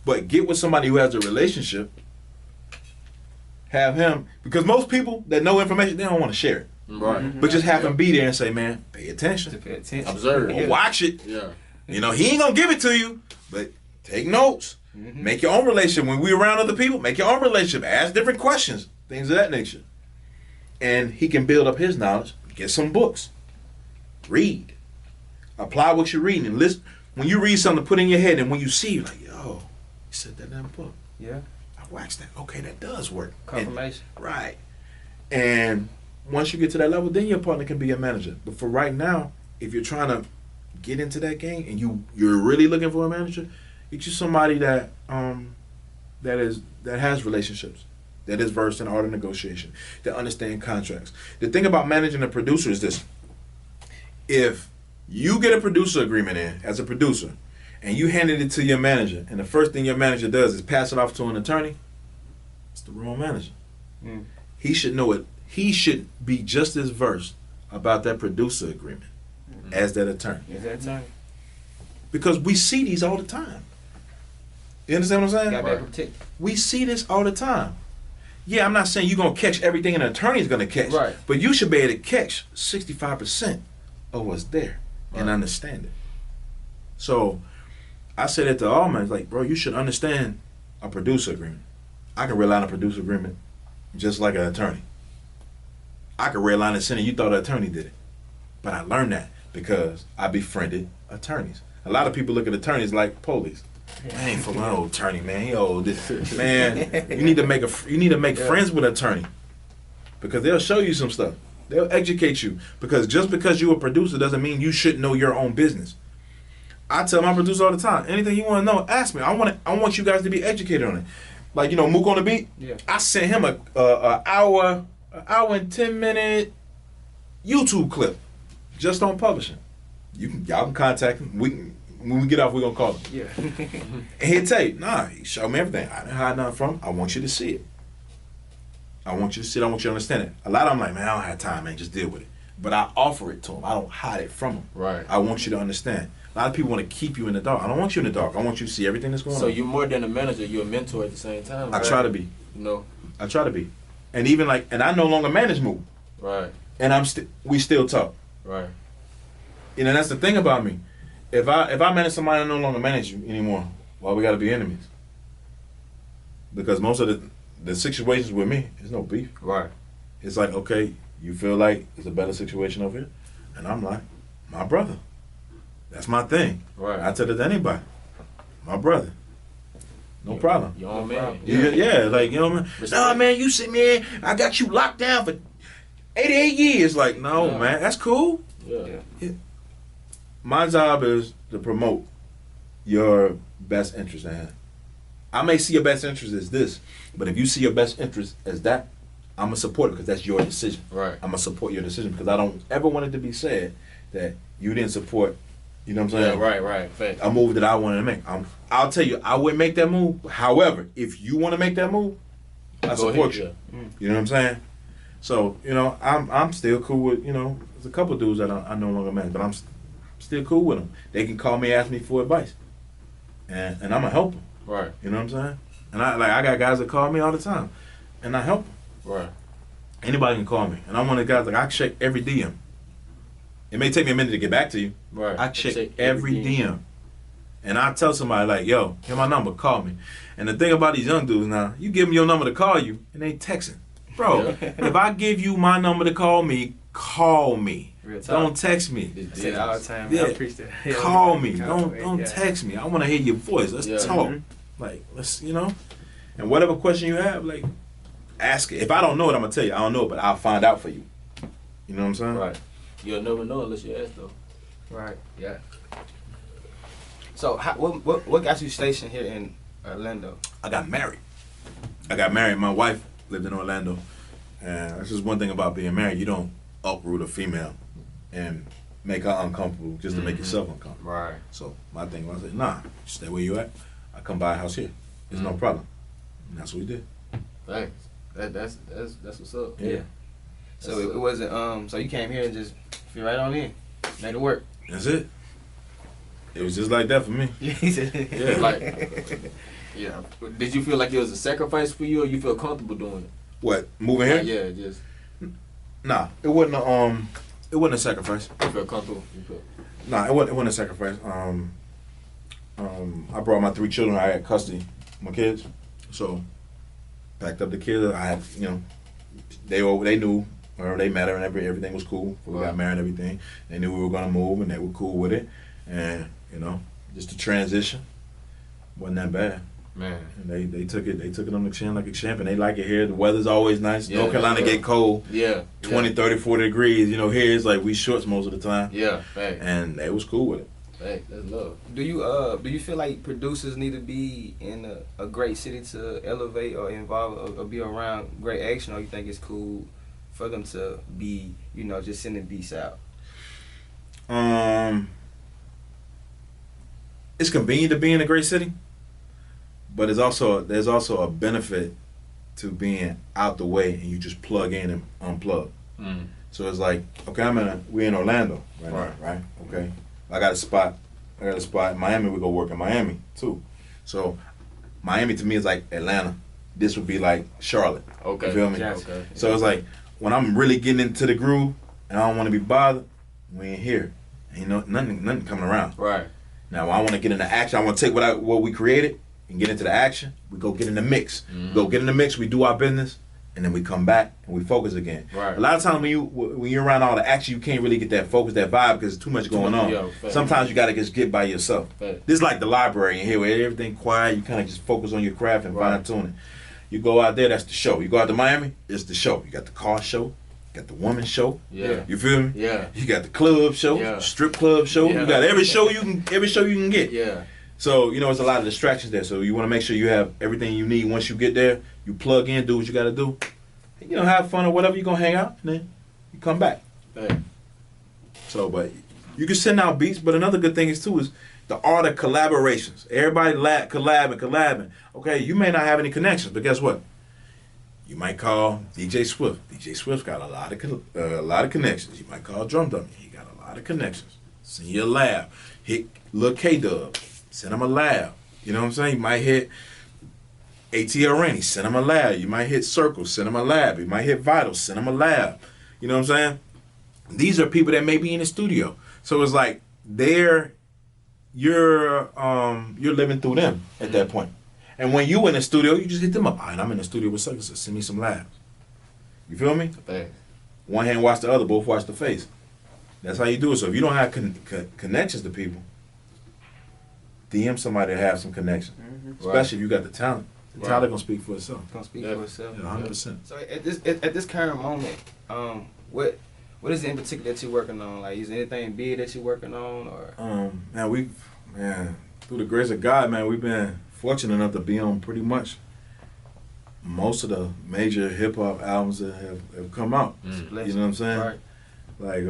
[SPEAKER 2] But get with somebody who has a relationship. Have him, because most people that know information, they don't want to share it.
[SPEAKER 1] Right.
[SPEAKER 3] Mm-hmm.
[SPEAKER 2] But just have him be there and say, man, pay attention.
[SPEAKER 1] Observe.
[SPEAKER 2] Or watch it.
[SPEAKER 1] Yeah.
[SPEAKER 2] You know, he ain't gonna give it to you, but take notes. Make your own relationship. When we're around other people, make your own relationship. Ask different questions, things of that nature. And he can build up his knowledge. Get some books. Read. Apply what you're reading. And listen. When you read something, put in your head, and when you see, you're like, yo, he said that in that book.
[SPEAKER 4] Yeah.
[SPEAKER 2] I waxed that. Okay, that does work.
[SPEAKER 4] Confirmation.
[SPEAKER 2] Right. And once you get to that level, then your partner can be your manager. But for right now, if you're trying to get into that game and you're really looking for a manager, get you somebody that has relationships, that is versed in art of negotiation, that understand contracts. The thing about managing a producer is this: if you get a producer agreement in as a producer, and you handed it to your manager, and the first thing your manager does is pass it off to an attorney, it's the wrong manager. He should know it. He should be just as versed about that producer agreement as that attorney. Because we see these all the time. You understand what I'm saying?
[SPEAKER 4] Gotta be protected.
[SPEAKER 2] We see this all the time. Yeah, I'm not saying you're going to catch everything an attorney's going to catch.
[SPEAKER 4] Right.
[SPEAKER 2] But you should be able to catch 65% of what's there and understand it. So I say that to all men, like, bro, you should understand a producer agreement. I can rely on a producer agreement just like an attorney. I could redline and send it. You thought an attorney did it. But I learned that because I befriended attorneys. A lot of people look at attorneys like police. Man, ain't for my old attorney, man. He old. Man, you need to make friends with an attorney because they'll show you some stuff. They'll educate you because just because you're a producer doesn't mean you shouldn't know your own business. I tell my producer all the time, anything you want to know, ask me. I want you guys to be educated on it. Like, you know, Mook on the Beat.
[SPEAKER 4] Yeah.
[SPEAKER 2] I sent him an hour and 10-minute YouTube clip just on publishing. Y'all can contact him. When we get off, we're gonna call him.
[SPEAKER 4] Yeah.
[SPEAKER 2] And he'll tell you, nah, he showed me everything. I didn't hide nothing from him. I want you to see it. I want you to see it. I want you to understand it. A lot of them like, man, I don't have time, man. Just deal with it. But I offer it to him. I don't hide it from him.
[SPEAKER 1] Right.
[SPEAKER 2] I want you to understand. A lot of people want to keep you in the dark. I don't want you in the dark. I want you to see everything that's going on.
[SPEAKER 1] So you're more than a manager. You're a mentor at the same time.
[SPEAKER 2] I try to be.
[SPEAKER 1] You know.
[SPEAKER 2] I try to be. And even like, and I no longer manage Mook.
[SPEAKER 1] Right.
[SPEAKER 2] And we still talk.
[SPEAKER 1] Right.
[SPEAKER 2] You know, that's the thing about me. If I manage somebody, I no longer manage you anymore. Why we gotta be enemies? Because most of the situations with me, there's no beef.
[SPEAKER 1] Right.
[SPEAKER 2] It's like, okay, you feel like it's a better situation over here, and I'm like, my brother. That's my thing.
[SPEAKER 1] Right.
[SPEAKER 2] I tell it to anybody. My brother. No problem.
[SPEAKER 1] Your own man.
[SPEAKER 2] Yeah, like, you know what I mean? Nah, man, you sit, man, I got you locked down for 88 years. Like, no, man, that's cool.
[SPEAKER 1] Yeah.
[SPEAKER 2] My job is to promote your best interest. And I may see your best interest as this, but if you see your best interest as that, I'm going to support it because that's your decision.
[SPEAKER 1] Right.
[SPEAKER 2] I'm going to support your decision because I don't ever want it to be said that you didn't support, you know what I'm saying?
[SPEAKER 1] Yeah, right. Fact.
[SPEAKER 2] A move that I wanted to make. I'll tell you, I wouldn't make that move. However, if you want to make that move, I support you. You know what I'm saying? So, you know, I'm still cool with, you know, there's a couple dudes that I no longer manage, but I'm still cool with them. They can call me, ask me for advice, and I'm gonna help them.
[SPEAKER 1] Right.
[SPEAKER 2] You know what I'm saying? And I got guys that call me all the time, and I help them.
[SPEAKER 1] Right.
[SPEAKER 2] Anybody can call me, and I'm one of the guys like I check every DM. It may take me a minute to get back to you.
[SPEAKER 1] Right.
[SPEAKER 2] I check every DM. And I tell somebody like, yo, here's my number, call me. And the thing about these young dudes now, you give them your number to call you, and they texting. Bro, if I give you my number to call me, call me. Don't text me.
[SPEAKER 3] I say that all the time.
[SPEAKER 2] Yeah.
[SPEAKER 3] I appreciate that.
[SPEAKER 2] Call me. Don't text me. I want to hear your voice. Let's talk.
[SPEAKER 3] Mm-hmm.
[SPEAKER 2] Like, let's, you know. And whatever question you have, like, ask it. If I don't know it, I'm going to tell you. I don't know it, but I'll find out for you. You know what I'm saying?
[SPEAKER 1] Right. You'll never know unless you ask, though.
[SPEAKER 4] Right. Yeah. So, what got you stationed here in Orlando?
[SPEAKER 2] I got married. My wife lived in Orlando. And that's just one thing about being married. You don't uproot a female and make her uncomfortable just to make yourself uncomfortable.
[SPEAKER 1] Right.
[SPEAKER 2] So my thing was, nah, stay where you at. I come buy a house here. It's no problem. And that's what we did.
[SPEAKER 1] Thanks. That's what's up.
[SPEAKER 2] Yeah.
[SPEAKER 4] So it wasn't so you came here and just fit right on in, made it work.
[SPEAKER 2] That's it. It was just like that for me.
[SPEAKER 1] Yeah. Like, yeah. Did you feel like it was a sacrifice for you, or you feel comfortable doing it?
[SPEAKER 2] What, moving here?
[SPEAKER 1] Like, yeah, just.
[SPEAKER 2] Nah, it wasn't a sacrifice.
[SPEAKER 1] You feel comfortable.
[SPEAKER 2] Nah, it wasn't a sacrifice. I brought my 3 children. I had custody of my kids, so packed up the kids. I had, they knew, or they met her and everything was cool. We got married and everything. They knew we were gonna move and they were cool with it. And just the transition wasn't that bad.
[SPEAKER 1] Man.
[SPEAKER 2] And they took it on the chin like a champ, and they like it here. The weather's always nice. North Carolina get cold.
[SPEAKER 1] Yeah.
[SPEAKER 2] 20, 30, 40 degrees. Here it's like we shorts most of the time.
[SPEAKER 1] Yeah. Right.
[SPEAKER 2] And they was cool with it.
[SPEAKER 1] Hey, that's love.
[SPEAKER 4] Do you feel like producers need to be in a great city to elevate or involve or be around great action, or you think it's cool for them to be, just sending beats out?
[SPEAKER 2] It's convenient to be in a great city, but there's also a benefit to being out the way and you just plug in and unplug. So it's like, okay, we're in Orlando right now, right? Okay. I got a spot in Miami. We go work in Miami too. So Miami to me is like Atlanta. This would be like Charlotte.
[SPEAKER 1] Okay.
[SPEAKER 2] You feel me?
[SPEAKER 1] Yes. Okay.
[SPEAKER 2] So it's like when I'm really getting into the groove and I don't want to be bothered, we ain't here. Ain't nothing coming around.
[SPEAKER 1] Right.
[SPEAKER 2] Now I want to get into action. I want to take what we created and get into the action. We go get in the mix. Go get in the mix. We do our business. And then we come back and we focus again. Right. A lot of times when you're around all the action, you can't really get that focus, that vibe, because there's too much going on. Sometimes you got to just get by yourself. This is like the library in here where everything quiet. You kind of just focus on your craft and fine tune it. You go out there, that's the show. You go out to Miami, it's the show. You got the car show, you got the woman show.
[SPEAKER 1] Yeah.
[SPEAKER 2] You feel me?
[SPEAKER 1] Yeah.
[SPEAKER 2] You got the club show, strip club show.
[SPEAKER 1] Yeah.
[SPEAKER 2] You got every show you can get.
[SPEAKER 1] Yeah.
[SPEAKER 2] So, it's a lot of distractions there. So you want to make sure you have everything you need. Once you get there, you plug in, do what you got to do. Have fun or whatever, you're going to hang out, and then you come back.
[SPEAKER 1] Hey.
[SPEAKER 2] So, but you can send out beats, but another good thing is the art of collaborations. Everybody collabing. Okay, you may not have any connections, but guess what? You might call DJ Swift. DJ Swift's got a lot of connections. You might call Drum Dummy. He got a lot of connections. Send you a lab. Hit Lil K-Dub. Send him a lab. You know what I'm saying? You might hit ATL Rainey, send him a lab. You might hit Circle, send him a lab. You might hit Vital, send him a lab. You know what I'm saying? These are people that may be in the studio. So it's like you're living through them at that point. And when you in the studio, you just hit them up. All right, I'm in the studio with such, send me some labs. You feel me?
[SPEAKER 1] Thanks.
[SPEAKER 2] One hand watch the other, both watch the face. That's how you do it. So if you don't have connections to people, DM somebody to have some connection. Especially if you got the talent. The talent gonna speak for itself.
[SPEAKER 4] Gonna speak for itself.
[SPEAKER 2] 100%.
[SPEAKER 4] So at this current moment, what is it in particular that you're working on? Like, is there anything big that you're working on, or?
[SPEAKER 2] Through the grace of God, man, we've been fortunate enough to be on pretty much most of the major hip hop albums that have come out. You know what I'm saying?
[SPEAKER 4] Right.
[SPEAKER 2] Like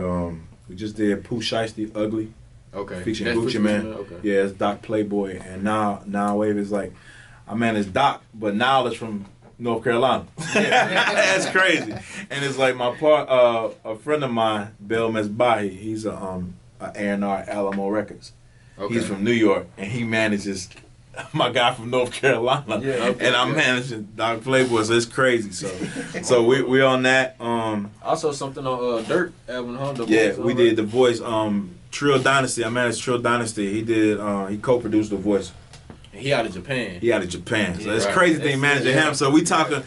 [SPEAKER 2] we just did Pooh Shiesty Ugly.
[SPEAKER 1] Okay.
[SPEAKER 2] Featuring Gucci Man.
[SPEAKER 1] Okay.
[SPEAKER 2] Yeah, it's Doc Playboy, and now Wave is like, it's Doc, but now it's from North Carolina. That's crazy. And it's like a friend of mine, Bill Mesbahi, he's a A&R Alamo Records. Okay. He's from New York, and he manages my guy from North Carolina. And I'm managing Doc Playboy, so it's crazy. So we on that.
[SPEAKER 1] Also something on Dirt album, huh?
[SPEAKER 2] We did The Voice. Trill Dynasty, I managed Trill Dynasty. He co-produced The Voice.
[SPEAKER 1] He out of Japan.
[SPEAKER 2] So it's crazy thing managing him. So we talking.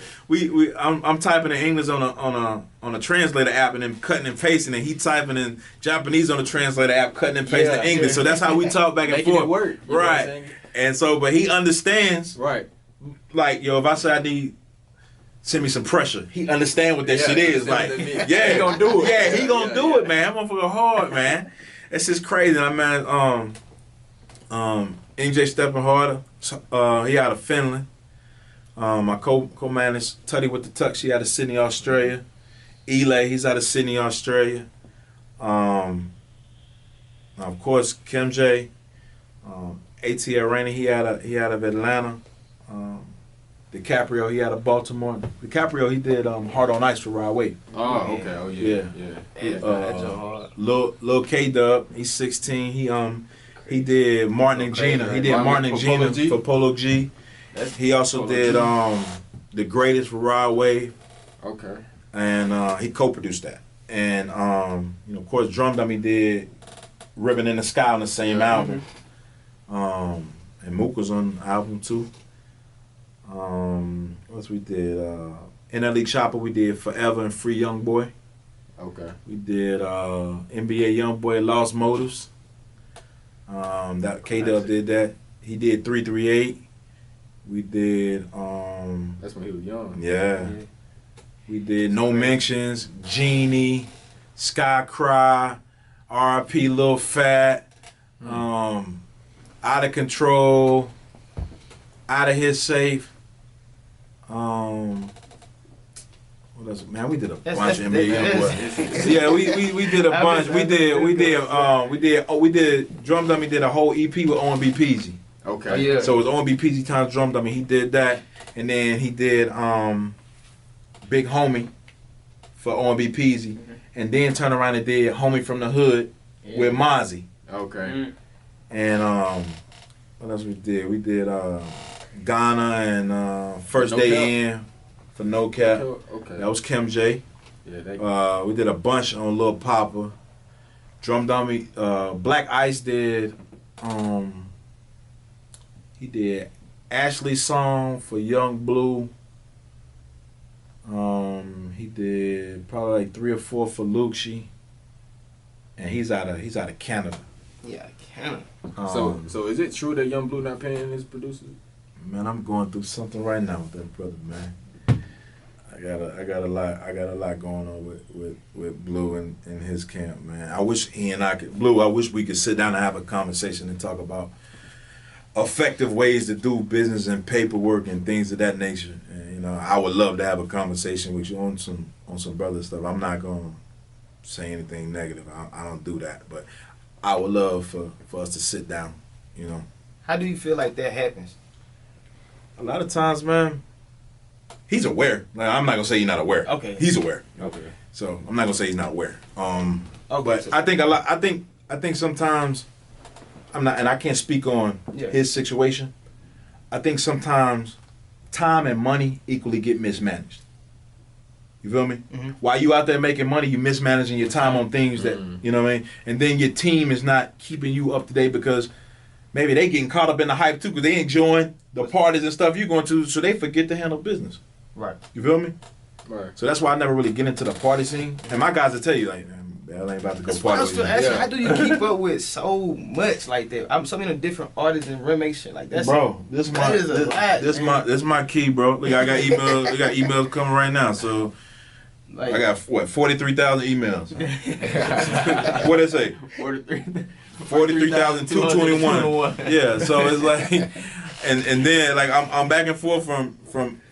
[SPEAKER 2] I'm typing in English on a translator app and then cutting and pasting, and he typing in Japanese on the translator app, cutting and pasting English. So that's how we talk back and
[SPEAKER 1] Making
[SPEAKER 2] forth.
[SPEAKER 1] It work.
[SPEAKER 2] Right. And so, but he understands.
[SPEAKER 1] Right.
[SPEAKER 2] Like, if I say I need, send me some pressure, he understand what that shit is. Like,
[SPEAKER 1] he gonna do it.
[SPEAKER 2] Yeah, he gonna do it, man. I'm motherfucker hard, man. It's just crazy. I mean, NJ Stepping Harder, he out of Finland. My co-managed Tutty with the Tuck, she out of Sydney, Australia. Elay, he's out of Sydney, Australia. Of course, Kim J, A.T.L. Rainey, he out of Atlanta. DiCaprio, he out of Baltimore. DiCaprio, he did Hard on Ice for Rod Wave.
[SPEAKER 1] Oh, okay. Oh, yeah.
[SPEAKER 2] Lil K Dub, he's 16. He did Martin and Gina. He did Martin and Gina for Polo G. He also did The Greatest for Rod Wave.
[SPEAKER 1] Okay.
[SPEAKER 2] And he co-produced that. And of course, Drum Dummy did Ribbon in the Sky on the same album. And Mook was on the album too. What else we did? NLE Chopper, we did Forever and Free Young Boy.
[SPEAKER 1] Okay.
[SPEAKER 2] We did NBA Young Boy, Lost Motives. That K-Dub did that. He did 338. We did
[SPEAKER 1] that's when he was young.
[SPEAKER 2] Yeah. We did No Mentions, Genie, Sky Cry, R.I.P. Lil Fat, Out of Control, Out of His Safe. What else? Man, we did a bunch of NBA Youngboy. Yeah, we did a bunch. We did Drum Dummy did a whole EP with OMB Peasy.
[SPEAKER 1] Okay.
[SPEAKER 3] Oh, yeah.
[SPEAKER 2] So it was OMB Peasy times Drum Dummy. He did that, and then he did Big Homie for OMB Peasy, and then turned around and did Homie from the Hood with Mozzie.
[SPEAKER 1] Okay.
[SPEAKER 2] And what else we did? We did Ghana and First Day In for No Cap.
[SPEAKER 1] Okay.
[SPEAKER 2] That was Kim J.
[SPEAKER 1] Yeah,
[SPEAKER 2] we did a bunch on Lil Papa. Drum Dummy. Black Ice did. He did Ashley's song for Young Blue. He did probably like 3 or 4 for Lucci. And he's out of Canada.
[SPEAKER 4] Yeah, Canada.
[SPEAKER 1] So is it true that Young Blue not paying his producers?
[SPEAKER 2] Man, I'm going through something right now with that brother, man. I got a lot going on with Blue and his camp, man. I wish I wish we could sit down and have a conversation and talk about effective ways to do business and paperwork and things of that nature. And I would love to have a conversation with you on some brother stuff. I'm not gonna say anything negative. I don't do that, but I would love for us to sit down.
[SPEAKER 4] How do you feel like that happens?
[SPEAKER 2] A lot of times, man, he's aware. Like, I'm not gonna say he's not aware.
[SPEAKER 4] Okay.
[SPEAKER 2] He's aware.
[SPEAKER 1] Okay.
[SPEAKER 2] So I'm not gonna say he's not aware.
[SPEAKER 4] Okay,
[SPEAKER 2] But
[SPEAKER 4] so-
[SPEAKER 2] I think I think sometimes I'm not, and I can't speak on his situation. I think sometimes time and money equally get mismanaged. You feel me?
[SPEAKER 4] Mm-hmm.
[SPEAKER 2] While you out there making money, you mismanaging your time on things that you know what I mean. And then your team is not keeping you up to date because maybe they getting caught up in the hype too because they enjoying the parties and stuff you're going to, so they forget to handle business.
[SPEAKER 4] Right.
[SPEAKER 2] You feel me?
[SPEAKER 1] Right.
[SPEAKER 2] So that's why I never really get into the party scene. And my guys will tell you, like, man, I ain't about to go party with you.
[SPEAKER 4] How do you keep up with so much like that? I'm so many different artists and remakes shit like that.
[SPEAKER 2] Bro, this my key, bro. Look, I got emails. We got emails coming right now. So
[SPEAKER 4] Like,
[SPEAKER 2] I got 43,000 emails. What did it say? 43,221. Yeah. So it's like, and then like I'm back and forth from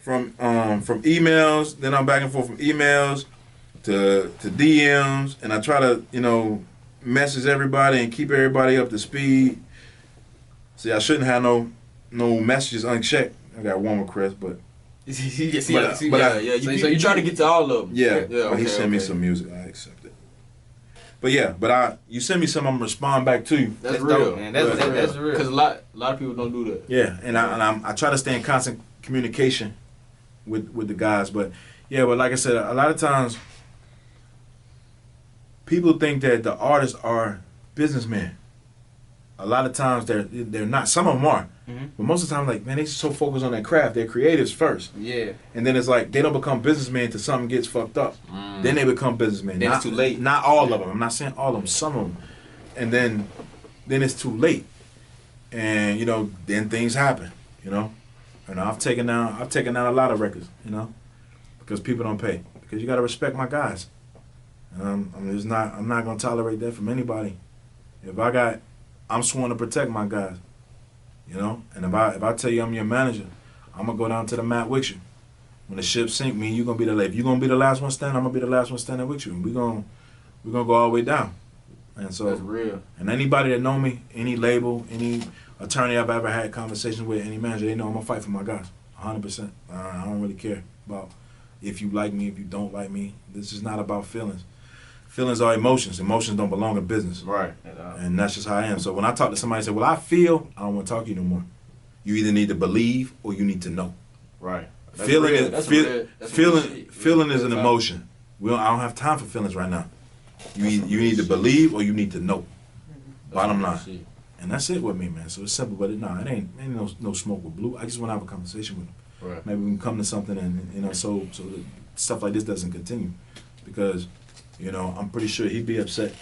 [SPEAKER 2] emails. Then I'm back and forth from emails to DMs, and I try to message everybody and keep everybody up to speed. See, I shouldn't have no messages unchecked. I got one request, but
[SPEAKER 1] So you try to get to all of them.
[SPEAKER 2] yeah.
[SPEAKER 1] Okay,
[SPEAKER 2] he sent me some music. I accept it. But yeah, you send me some, I'm gonna respond back to you.
[SPEAKER 1] That's real,
[SPEAKER 4] dope, man. That's real.
[SPEAKER 1] Because a lot of people don't do that.
[SPEAKER 2] Yeah, and I try to stay in constant communication with the guys. But yeah, but like I said, a lot of times people think that the artists are businessmen. A lot of times they're not. Some of them are.
[SPEAKER 4] Mm-hmm.
[SPEAKER 2] But most of the time, like, man, they so focused on their craft. They're creatives first.
[SPEAKER 4] Yeah.
[SPEAKER 2] And then it's like they don't become businessmen until something gets fucked up. Then they become businessmen.
[SPEAKER 1] Then it's too late.
[SPEAKER 2] Not all of them. I'm not saying all of them. Some of them. And then it's too late. And then things happen. And I've taken down a lot of records. Because people don't pay. Because you got to respect my guys. And I'm not gonna tolerate that from anybody. I'm sworn to protect my guys. And if I tell you I'm your manager, I'm gonna go down to the mat with you. When the ship sink, me and you gonna be if you're gonna be the last one standing, I'm gonna be the last one standing with you. And we're gonna go all the way down. And so
[SPEAKER 1] that's real.
[SPEAKER 2] And anybody that know me, any label, any attorney I've ever had conversations with, any manager, they know I'm gonna fight for my guys, 100%. I don't really care about if you like me, if you don't like me. This is not about feelings. Feelings are emotions. Emotions don't belong in business.
[SPEAKER 1] Right.
[SPEAKER 2] And that's just how I am. So when I talk to somebody and say, well, I feel, I don't want to talk to you no more. You either need to believe or you need to know.
[SPEAKER 1] Right.
[SPEAKER 2] Feeling is an emotion. I don't have time for feelings right now. You need to believe or you need to know. Bottom line. And that's it with me, man. So it's simple, but it ain't no smoke with blue. I just want to have a conversation with him.
[SPEAKER 1] Right. Maybe
[SPEAKER 2] we can come to something, and so that stuff like this doesn't continue, because I'm pretty sure he'd be upset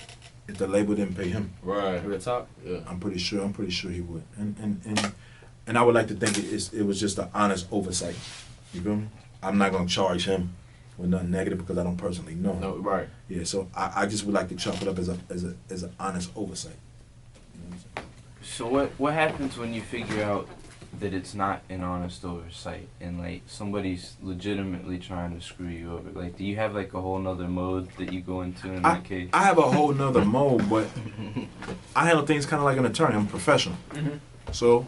[SPEAKER 2] if the label didn't pay him.
[SPEAKER 1] Right.
[SPEAKER 4] Real talk.
[SPEAKER 1] Yeah.
[SPEAKER 2] I'm pretty sure he would, and I would like to think it was just an honest oversight. You feel me? I'm not gonna charge him with nothing negative because I don't personally know him.
[SPEAKER 1] No, right.
[SPEAKER 2] Yeah. So I just would like to chalk it up as an honest oversight.
[SPEAKER 5] So what happens when you figure out that it's not an honest oversight and like somebody's legitimately trying to screw you over? Like, do you have like a whole nother mode that you go into in that case?
[SPEAKER 2] I have a whole nother mode, but I handle things kind of like an attorney. I'm a professional.
[SPEAKER 1] Mm-hmm.
[SPEAKER 2] So,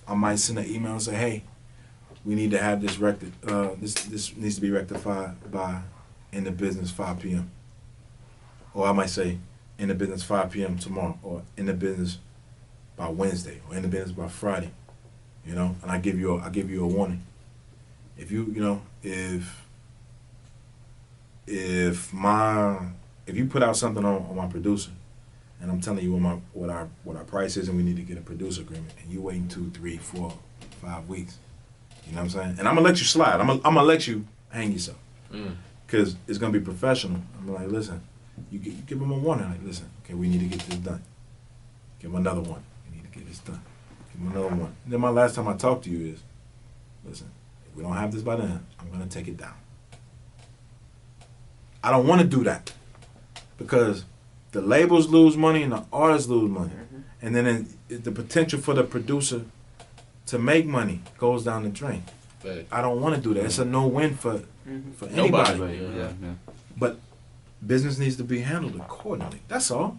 [SPEAKER 2] I might send an email and say, hey, we need to have this this needs to be rectified by in the business 5 p.m. Or I might say in the business 5 p.m. tomorrow, or in the business by Wednesday, or in the business by Friday. And I give you a warning. If you you put out something on my producer, and I'm telling you what our price is, and we need to get a producer agreement, and you waiting 2, 3, 4, 5 weeks, you know what I'm saying? And I'm gonna let you slide. I'm gonna let you hang yourself, because it's gonna be professional. I'm like, listen, you give them a warning. Like, listen, okay, we need to get this done. Give them another one. We need to get this done. Another one. And then my last time I talked to you is, listen, if we don't have this by then, I'm going to take it down. I don't want to do that because the labels lose money and the artists lose money. Mm-hmm. And then the potential for the producer to make money goes down the drain. Right. I don't want to do that. It's a no-win for anybody.
[SPEAKER 5] Yeah.
[SPEAKER 2] But business needs to be handled accordingly. That's all.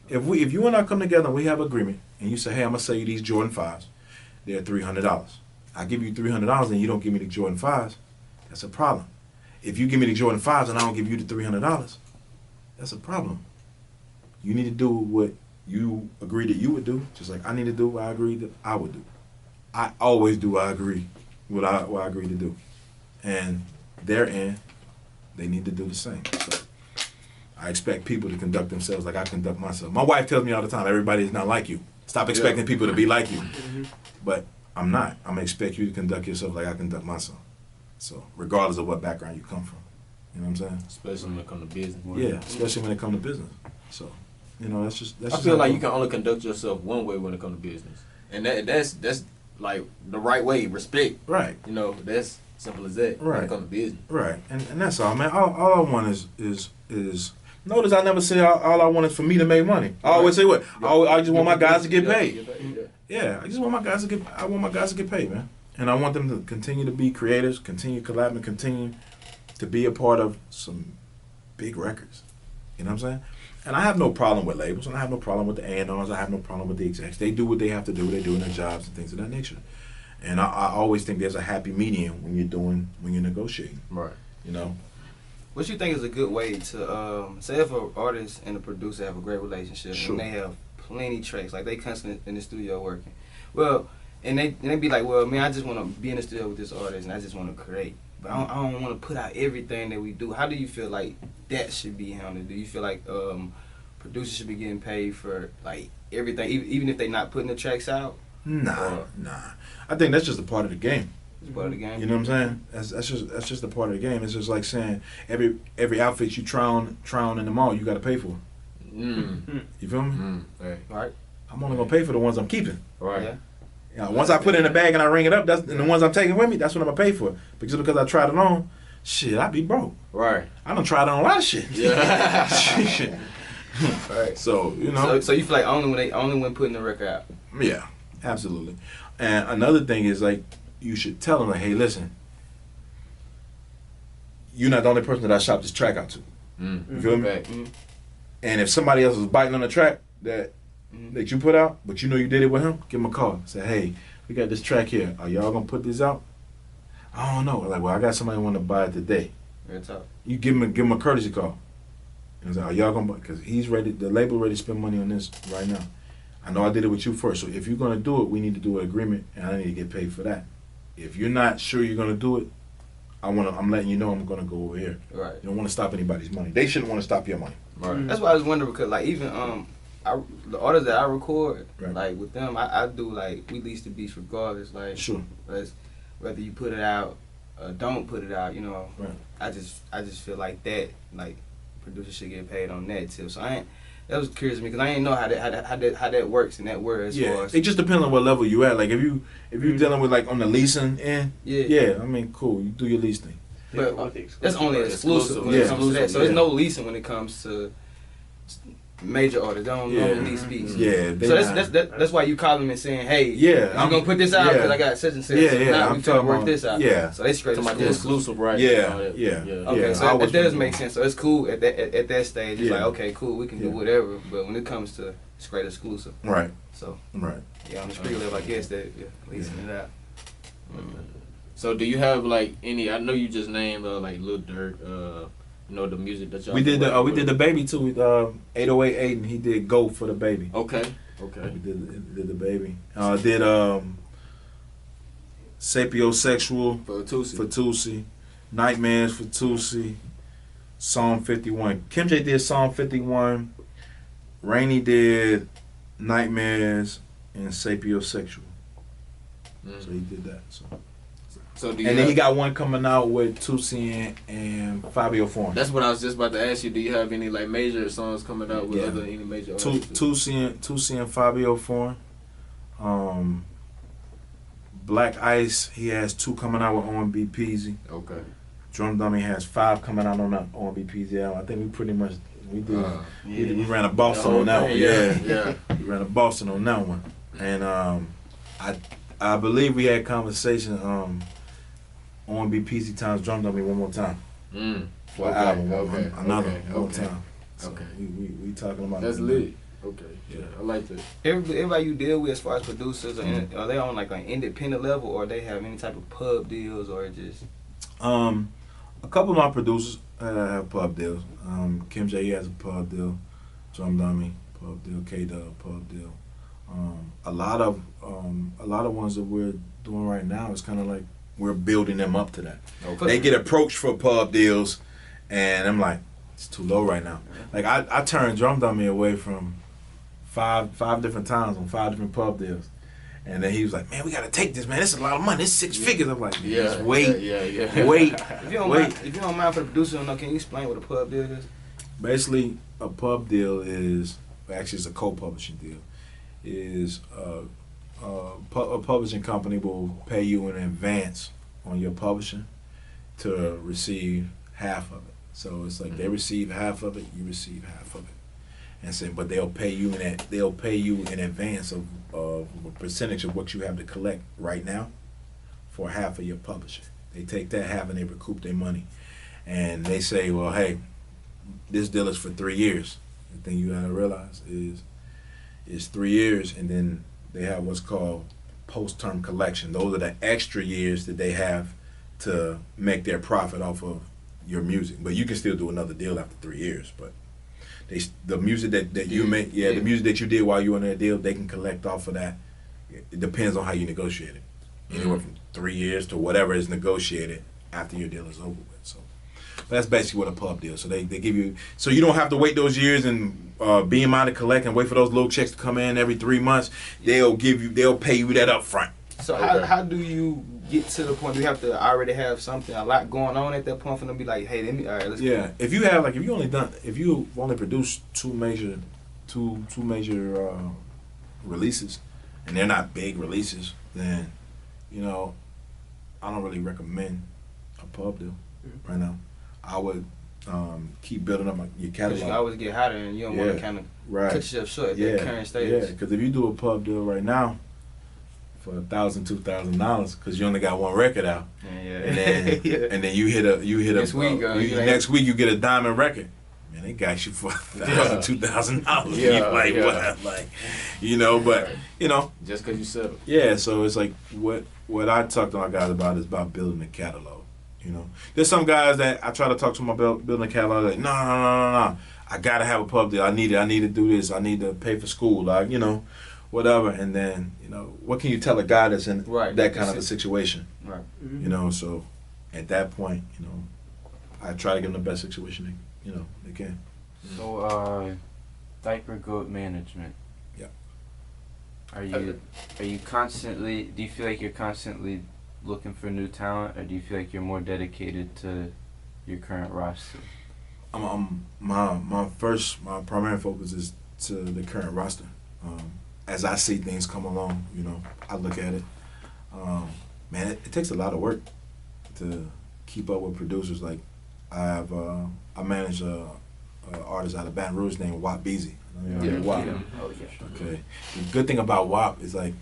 [SPEAKER 2] If you and I come together and we have agreement, and you say, hey, I'm going to sell you these Jordan 5s, they're $300. I give you $300 and you don't give me the Jordan 5s, that's a problem. If you give me the Jordan 5s and I don't give you the $300, that's a problem. You need to do what you agreed that you would do, just like I need to do what I agreed that I would do. I always do what I agree to do. And their end, they need to do the same. So I expect people to conduct themselves like I conduct myself. My wife tells me all the time, everybody is not like you. Stop expecting people to be like you. Mm-hmm. But I'm not. I'm going to expect you to conduct yourself like I conduct myself. So regardless of what background you come from. You know what I'm saying?
[SPEAKER 1] Especially when it comes to business.
[SPEAKER 2] Yeah, especially when it comes to business. So, that's
[SPEAKER 1] I feel like you can only conduct yourself one way when it comes to business. And that's like the right way, respect.
[SPEAKER 2] Right.
[SPEAKER 1] That's simple as that when it comes to business.
[SPEAKER 2] Right. And that's all, man. All I want is notice I never say all I want is for me to make money. I always say what? I just want my guys to get paid. Yeah, I just want my guys to get paid, man. And I want them to continue to be creators, continue collabing, continue to be a part of some big records. You know what I'm saying? And I have no problem with labels, and I have no problem with the A&Rs. I have no problem with the execs. They do what they have to do. They're doing their jobs and things of that nature. And I always think there's a happy medium when you're negotiating.
[SPEAKER 1] Right.
[SPEAKER 4] What you think is a good way to say if an artist and a producer have a great relationship, sure, and they have plenty tracks, like they constantly in the studio working, well, and they be like, well, man, I just want to be in the studio with this artist and I just want to create, but I don't want to put out everything that we do. How do you feel like that should be handled? Do you feel like producers should be getting paid for like everything, even if they're not putting the tracks out?
[SPEAKER 2] Nah. I think that's just a part of the game.
[SPEAKER 4] It's part of the game.
[SPEAKER 2] You know what I'm saying? That's just a part of the game. It's just like saying every outfit you try on in the mall, you got to pay for. You feel me?
[SPEAKER 4] Right.
[SPEAKER 2] I'm only gonna pay for the ones I'm keeping.
[SPEAKER 1] Right.
[SPEAKER 2] Yeah. Once I put it in a bag and I ring it up, and the ones I'm taking with me, that's what I'm gonna pay for. Because I tried it on, shit, I'd be broke.
[SPEAKER 1] Right.
[SPEAKER 2] I done tried on a lot of shit.
[SPEAKER 1] Yeah.
[SPEAKER 2] Shit.
[SPEAKER 4] Right.
[SPEAKER 2] So
[SPEAKER 4] So you feel like only when putting the record out.
[SPEAKER 2] Yeah, absolutely. And another thing is like you should tell them like, hey, listen, you're not the only person that I shop this track out to. You feel me? And if somebody else was biting on the track that you put out, but you know you did it with him, give him a call. Say, hey, we got this track here. Are y'all gonna put this out? I don't know. Like, well, I got somebody want to buy it today.
[SPEAKER 4] That's up.
[SPEAKER 2] You give him a courtesy call. And say, are y'all gonna buy? Because he's ready. The label ready to spend money on this right now. I know I did it with you first. So if you're gonna do it, we need to do an agreement, and I need to get paid for that. If you're not sure you're gonna do it, I'm letting you know I'm gonna go over here.
[SPEAKER 4] Right.
[SPEAKER 2] You don't want to stop anybody's money. They shouldn't want to stop your money.
[SPEAKER 1] Right.
[SPEAKER 4] That's why I was wondering because like even the artists that I record,
[SPEAKER 2] Right.
[SPEAKER 4] like with them, I do like we lease the beats regardless. Like
[SPEAKER 2] Sure.
[SPEAKER 4] whether you put it out or don't put it out, you know.
[SPEAKER 2] Right.
[SPEAKER 4] I just feel like that like producers should get paid on that too. So that was curious to me because I didn't know how that works in that word as far as
[SPEAKER 2] it just depends on what level you at. Like if you're dealing with like on the leasing end, I mean, cool, you do your lease thing.
[SPEAKER 4] But that's only exclusive when it comes to that. So there's no leasing when it comes to major artists. They don't lease beats.
[SPEAKER 2] Yeah.
[SPEAKER 4] So that's why you call them and saying, hey, I'm gonna put this out because I got such and such. Now we trying to work this out.
[SPEAKER 2] Yeah.
[SPEAKER 4] So they straight
[SPEAKER 1] exclusive, right?
[SPEAKER 2] Yeah.
[SPEAKER 4] Okay, so that does make sense. So it's cool at that stage. It's like, okay, cool, we can do whatever. But when it comes to straight exclusive,
[SPEAKER 2] right.
[SPEAKER 4] So
[SPEAKER 2] right.
[SPEAKER 4] Yeah, on the street level, I guess that leasing it out.
[SPEAKER 1] So do you have like any? I know you just named like Lil Durk, you know the music that y'all.
[SPEAKER 2] We did the baby too. 808 and he did Go for the baby.
[SPEAKER 1] Okay.
[SPEAKER 2] We did the baby. Did Sapiosexual
[SPEAKER 1] for
[SPEAKER 2] Tusi, Nightmares for Tusi, Psalm 51. Kim J did Psalm 51. Rainey did Nightmares and Sapiosexual. So he did that.
[SPEAKER 1] So do you
[SPEAKER 2] and then he got one coming out with Tusi and Fabio Foreign.
[SPEAKER 1] That's what I was just about to ask you. Do you have any like major songs coming out with any major artists?
[SPEAKER 2] Tusi and Fabio Foreign. Black Ice, he has 2 coming out with OMB Peasy.
[SPEAKER 1] Okay.
[SPEAKER 2] Drum Dummy has 5 coming out on that OMB Peasy album. I think we pretty much we ran a Boston on that one. Yeah. We ran a Boston on that one. And I believe we had conversation OMB Peasy times Drum Dummy one more time. For an album. Another one time. So we talking about
[SPEAKER 1] that's lit. Okay. Yeah, I like that.
[SPEAKER 4] Everybody you deal with as far as producers, are they on like an independent level, or they have any type of pub deals, or just?
[SPEAKER 2] A couple of my producers have pub deals. Kim J has a pub deal. Drum Dummy pub deal. K-Dub pub deal. A lot of ones that we're doing right now is kind of like we're building them up to that. Okay. They get approached for pub deals, and I'm like, it's too low right now. Like I turned Drum Dummy away from five different times on 5 different pub deals. And then he was like, man, we got to take this, man. This is a lot of money. This is 6 figures. I'm like, just wait. Wait.
[SPEAKER 4] If you don't mind for the producer, can you explain what a pub deal is?
[SPEAKER 2] Basically, a pub deal is, actually it's a co-publishing deal, is a publishing company will pay you in advance on your publishing to receive half of it. So it's like they receive half of it, you receive half of it. And say, but they'll pay you in advance of a percentage of what you have to collect right now for half of your publishing. They take that half and they recoup their money. And they say, well, hey, this deal is for 3 years. The thing you gotta realize is it's 3 years, and then they have what's called post-term collection. Those are the extra years that they have to make their profit off of your music. But you can still do another deal after 3 years. But the music that you make, the music that you did while you were on that deal, they can collect off of that. It depends on how you negotiate it. Anywhere from 3 years to whatever is negotiated after your deal is over with. So that's basically what a pub deal. So they give you, so you don't have to wait those years and be in mind to collect and wait for those little checks to come in every 3 months. They'll pay you that up front.
[SPEAKER 4] So how do you get to the point? Do you have to already have a lot going on at that point for them to be like, hey, all right, let's go.
[SPEAKER 2] If you've only produced two major releases, and they're not big releases, then I don't really recommend a pub deal right now. I would keep building up your catalog.
[SPEAKER 4] You always get hotter, and you don't want to kind of cut yourself short at that current stage.
[SPEAKER 2] Yeah, because if you do a pub deal right now for $1,000, $2,000, because you only got one record out, and then you hit a
[SPEAKER 4] next week
[SPEAKER 2] you get a diamond record, man, they got you for $1,000, $2,000.
[SPEAKER 1] Yeah,
[SPEAKER 2] Like what? Like, but
[SPEAKER 1] just because you settle.
[SPEAKER 2] Yeah, so it's like what I talk to my guys about is about building a catalog. There's some guys that I try to talk to them about building a catalog. Like, no. I gotta have a pub deal. I need it. I need to do this. I need to pay for school. Like, whatever. And then, what can you tell a guy that's in that kind of a situation?
[SPEAKER 4] Right.
[SPEAKER 2] Mm-hmm. So at that point, I try to give them the best situation they can.
[SPEAKER 5] So, DiaperGoat management.
[SPEAKER 2] Yeah.
[SPEAKER 5] Are you constantly? Do you feel like you're constantly looking for new talent, or do you feel like you're more dedicated to your current roster?
[SPEAKER 2] My primary focus is to the current roster. As I see things come along, I look at it. Man, it takes a lot of work to keep up with producers. Like I manage a artist out of Baton Rouge named Wap Beezy. WAP.
[SPEAKER 5] Yeah. Oh yeah.
[SPEAKER 2] Okay. The good thing about WAP is like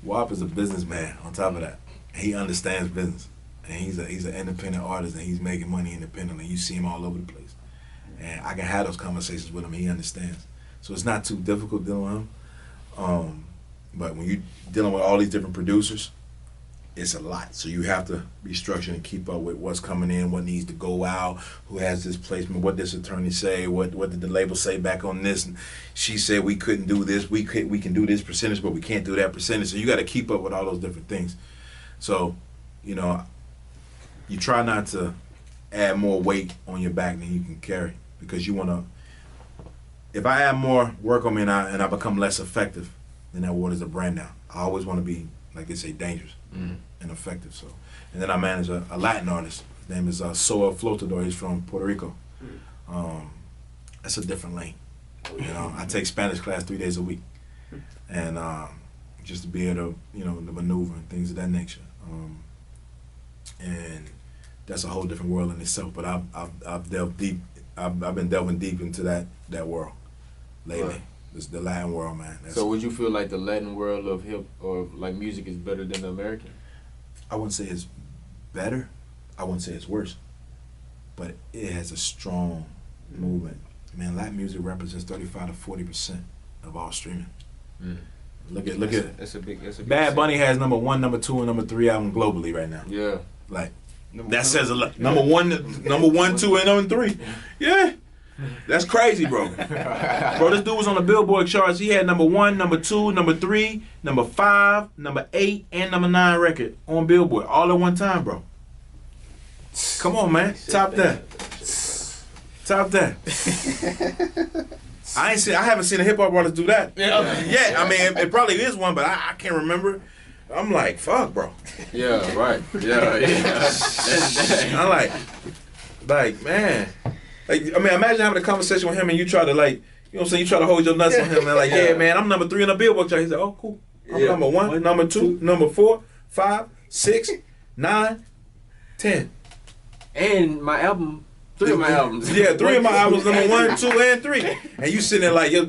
[SPEAKER 2] WAP is a businessman. On top of that, he understands business, and he's an independent artist, and he's making money independently. You see him all over the place, and I can have those conversations with him. He understands, so it's not too difficult dealing with him. But when you're dealing with all these different producers, it's a lot. So you have to be structured and keep up with what's coming in, what needs to go out, who has this placement, what this attorney say, what did the label say back on this. And she said we couldn't do this, we can do this percentage, but we can't do that percentage. So you got to keep up with all those different things. So, you try not to add more weight on your back than you can carry, because you want to. If I add more work on me and I become less effective, then that waters the brand down. I always want to be, like they say, dangerous and effective. So, and then I manage a Latin artist. His name is Soa Flotador. He's from Puerto Rico. That's a different lane. I take Spanish class 3 days a week, and just to be able to, to maneuver and things of that nature. And that's a whole different world in itself. But I've delved deep. I've been delving deep into that world lately.
[SPEAKER 1] Right.
[SPEAKER 2] It's the Latin world, man.
[SPEAKER 1] So would you feel like the Latin world of hip or like music is better than the American?
[SPEAKER 2] I wouldn't say it's better. I wouldn't say it's worse. But it has a strong movement. Man, Latin music represents 35 to 40% of all streaming. Look at
[SPEAKER 4] It's a big
[SPEAKER 2] Bad Bunny has number 1, number 2, and number 3 album globally right now.
[SPEAKER 1] Yeah.
[SPEAKER 2] Like that says a lot. Number one, 2, and number 3. Yeah. That's crazy, bro. Bro, this dude was on the Billboard charts. He had number 1, number 2, number 3, number 5, number 8, and number 9 record on Billboard all at one time, bro. Come on, man. Top that. I haven't seen a hip hop artist do that. Yeah, I mean, it probably is one, but I can't remember. I'm like, fuck, bro.
[SPEAKER 1] Yeah, right. Yeah.
[SPEAKER 2] I'm like, man. Like, I mean, imagine having a conversation with him and you try to, like, you try to hold your nuts on him and like, yeah, man, I'm number 3 on the Billboard chart. He's like, oh, cool. I'm number 1, number 2, number 4, 5, 6, 9, 10.
[SPEAKER 1] And my album, 3 of my albums.
[SPEAKER 2] Yeah, 3 of my albums, number 1, 2, and 3. And you sitting there like, your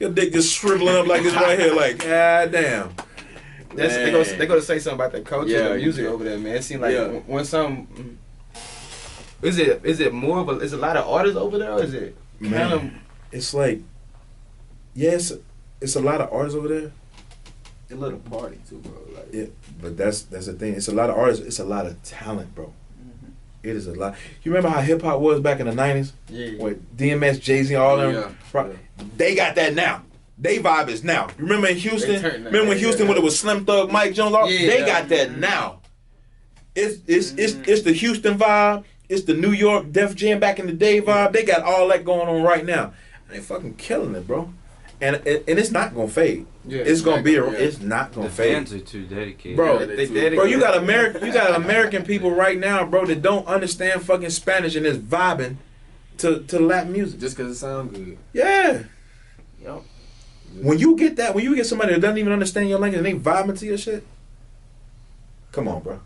[SPEAKER 2] dick just shriveling up like this right here, like, god damn.
[SPEAKER 4] They go to say something about the culture and the music over there, man. It seems like when some... Is it more of is a lot of artists over there, or is it kind of?
[SPEAKER 2] It's like, yes, it's a lot of artists over there.
[SPEAKER 1] They love to party too, bro. Like,
[SPEAKER 2] yeah, but that's the thing. It's a lot of artists. It's a lot of talent, bro. It is a lot. You remember how hip hop was back in the 90s?
[SPEAKER 4] Yeah.
[SPEAKER 2] With DMX, Jay-Z, all them. Yeah. They got that now. They vibe is now. You remember in Houston? Remember when Houston when it was Slim Thug, Mike Jones? They got that now. It's the Houston vibe. It's the New York Def Jam back in the day vibe. They got all that going on right now. And they fucking killing it, bro. And it's not gonna fade. Yeah, it's gonna be. It's not gonna fade.
[SPEAKER 5] The fans are too dedicated.
[SPEAKER 2] Bro,
[SPEAKER 5] Bro,
[SPEAKER 2] you got American people right now, bro, that don't understand fucking Spanish and is vibing to Latin music
[SPEAKER 1] just because it sounds good.
[SPEAKER 2] Yeah.
[SPEAKER 1] Yep.
[SPEAKER 2] When you get somebody that doesn't even understand your language and they vibing to your shit, come on, bro.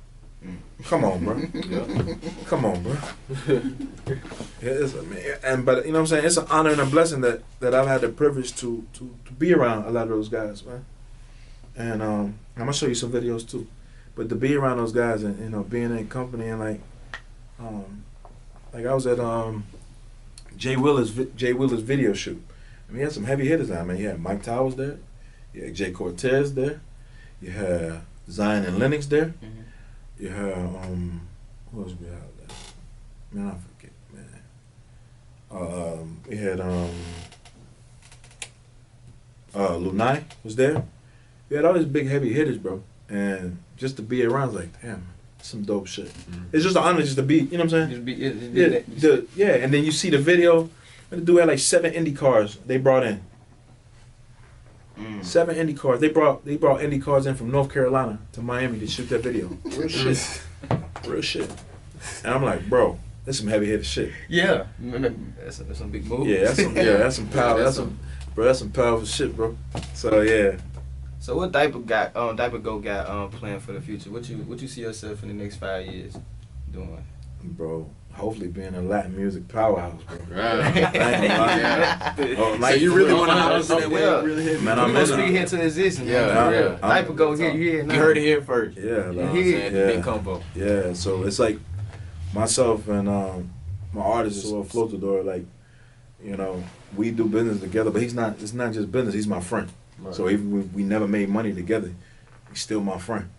[SPEAKER 2] Come on, bro. Come on, bro. But you know what I'm saying? It's an honor and a blessing that I've had the privilege to be around a lot of those guys, man. And I'm gonna show you some videos too. But to be around those guys and being in company and like I was at Jay Willer's video shoot. I mean, he had some heavy hitters there. I mean, you had Mike Towers there. You had Jay Cortez there. You had Zion and Lennox there. You had who else we had there? Man, I forget, man. We had Lunai was there. We had all these big heavy hitters, bro. And just to be around, was like, damn, some dope shit. It's just an honor just to be, you know what I'm saying? Yeah, and then you see the video. The dude had like 7 Indy cars they brought in. 7 Indy cars. They brought Indy cars in from North Carolina to Miami to shoot that video. Real shit. Real shit. And I'm like, bro, that's some heavy hitter shit.
[SPEAKER 4] Yeah. That's some big moves.
[SPEAKER 2] Yeah, that's some power. That's some powerful shit, bro. So yeah.
[SPEAKER 4] So what DiaperGoat got planned for the future? What you see yourself in the next 5 years doing?
[SPEAKER 2] Bro, hopefully being a Latin music powerhouse, bro.
[SPEAKER 1] Right.
[SPEAKER 2] So
[SPEAKER 1] you really want to house that way? Really
[SPEAKER 2] man,
[SPEAKER 4] I'm gonna speak here to existence.
[SPEAKER 1] Yeah.
[SPEAKER 4] DiaperGoat here, you
[SPEAKER 1] You heard it here first.
[SPEAKER 2] Yeah,
[SPEAKER 1] You know what I'm saying? The Bigg Convo.
[SPEAKER 2] Yeah, so it's like myself and my artist is a little float the door, like, you know, we do business together, but it's not just business, he's my friend. Right. So even we never made money together, he's still my friend.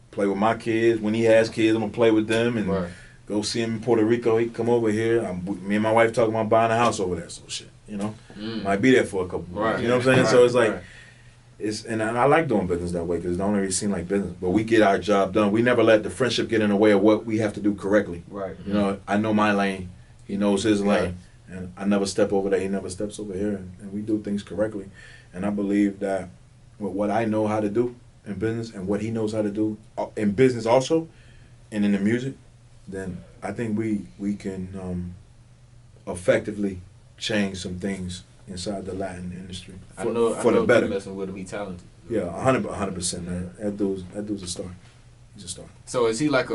[SPEAKER 2] Play with my kids. When he has kids, I'm gonna play with them and go see him in Puerto Rico. He come over here. Me and my wife talking about buying a house over there. So shit, you know, might be there for a couple months. You know what I'm saying? So it's like, and I like doing business that way because it don't really seem like business. But we get our job done. We never let the friendship get in the way of what we have to do correctly. Right. You know, I know my lane. He knows his lane. And I never step over there. He never steps over here. And we do things correctly. And I believe that with what I know how to do in business and what he knows how to do in business also and in the music, then I think we can effectively change some things inside the Latin industry for the better.
[SPEAKER 1] Messing with him, he talented.
[SPEAKER 2] Yeah, 100%, man. That dude's a star. He's a star.
[SPEAKER 1] So is he like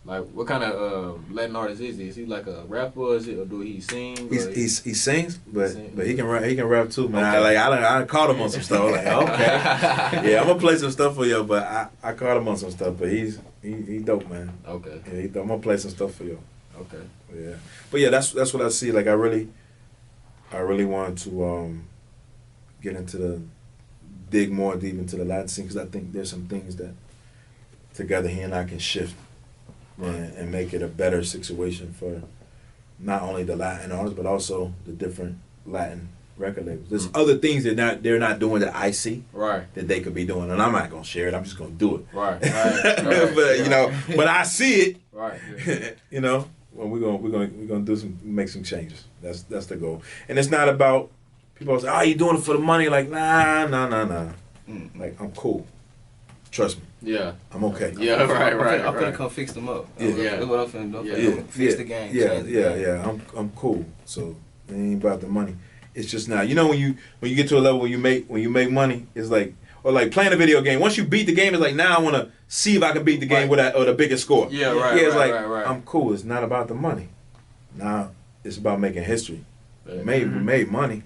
[SPEAKER 1] what kind of Latin artist is he? Is he like a rapper, or do he sing?
[SPEAKER 2] He sings, but he can rap too, man. Okay. I caught him on some stuff. Like, okay, yeah, I'm gonna play some stuff for you, but I caught him on some stuff. But he dope, man. Okay, yeah, he dope. I'm gonna play some stuff for you.
[SPEAKER 1] Okay,
[SPEAKER 2] yeah, but yeah, that's what I see. Like I really want to dig more deep into the Latin scene because I think there's some things that together he and I can shift. And make it a better situation for not only the Latin artists but also the different Latin record labels. There's other things they're not doing that I see that they could be doing, and I'm not gonna share it. I'm just gonna do it. Right. But you know, but I see it. Right. You know, well, we're gonna make some changes. That's the goal, and it's not about people say, "Oh, you doing it for the money?" Like, nah. Like I'm cool. Trust me. Yeah. I'm okay.
[SPEAKER 4] Yeah, right. I'm gonna come fix them up. That's what I'm finna do. Fix the game.
[SPEAKER 2] Yeah. I'm cool. So it ain't about the money. It's just now. You know when you get to a level when you make money, it's like like playing a video game. Once you beat the game, it's like now I want to see if I can beat the game with the biggest score. Yeah, right. Yeah, it's right. I'm cool. It's not about the money. Now it's about making history. We made money.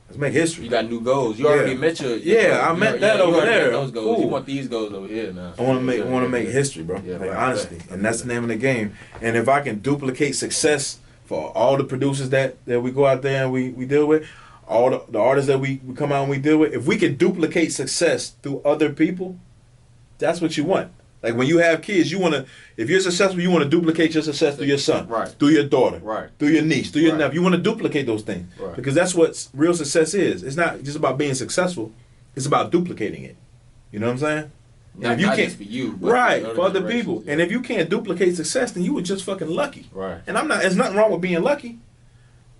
[SPEAKER 2] Let's make history.
[SPEAKER 1] You got new goals. You already met your
[SPEAKER 2] I met that over there.
[SPEAKER 1] Those goals. Cool. You want these goals over here now.
[SPEAKER 2] I want to make history, bro. Yeah, honestly, and that's the name of the game. And if I can duplicate success for all the producers that we go out there and we deal with, all the artists that we come out and we deal with, if we can duplicate success through other people, that's what you want. Like when you have kids, if you're successful, you want to duplicate your success through your son, through your daughter, through your niece, through your nephew. You want to duplicate those things because that's what real success is. It's not just about being successful; it's about duplicating it. You know what I'm saying?
[SPEAKER 1] Not just for you, but
[SPEAKER 2] for other people. Yeah. And if you can't duplicate success, then you were just fucking lucky. Right. And there's nothing wrong with being lucky,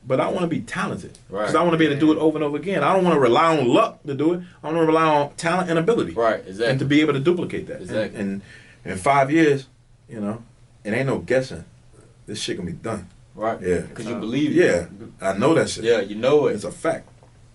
[SPEAKER 2] but I want to be talented because I want to be able to do it over and over again. I don't want to rely on luck to do it. I want to rely on talent and ability. Right. Exactly. And to be able to duplicate that. Exactly. And in 5 years, it ain't no guessing. This shit gonna be done.
[SPEAKER 1] Right. Yeah. Because you believe it.
[SPEAKER 2] Yeah. I know that shit.
[SPEAKER 1] Yeah, you know it.
[SPEAKER 2] It's a fact.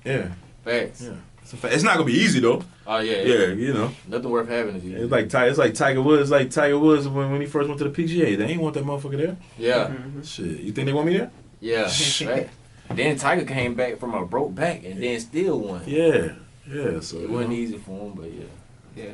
[SPEAKER 2] Yeah.
[SPEAKER 1] Facts.
[SPEAKER 2] Yeah. It's a fact. It's not gonna be easy though.
[SPEAKER 1] Oh yeah.
[SPEAKER 2] Yeah.
[SPEAKER 1] Nothing worth having is easy.
[SPEAKER 2] It's like Tiger Woods. Like Tiger Woods when he first went to the PGA. They ain't want that motherfucker there. Yeah. Shit. You think they want me there?
[SPEAKER 1] Yeah. Right. Then Tiger came back from a broke back and then still won.
[SPEAKER 2] Yeah. Yeah. So
[SPEAKER 1] it wasn't easy for him, but
[SPEAKER 2] yeah.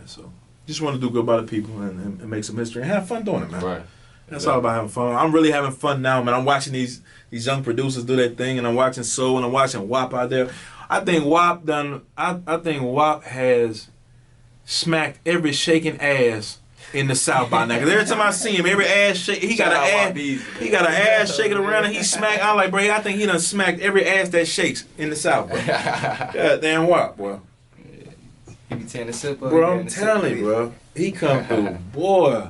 [SPEAKER 2] So just want to do good by the people and make some history and have fun doing it, man. Right. That's all about having fun. I'm really having fun now, man. I'm watching these young producers do their thing, and I'm watching Soul, and I'm watching WAP out there. I think WAP think WAP has smacked every shaking ass in the South by now. Cause every time I see him, every ass shake, he got an ass shaking around, and he smack. I'm like, bro, I think he done smacked every ass that shakes in the South, bro. Goddamn WAP, boy.
[SPEAKER 4] He be tearing the sip up.
[SPEAKER 2] Bro, I'm telling you, bro. He come through, boy.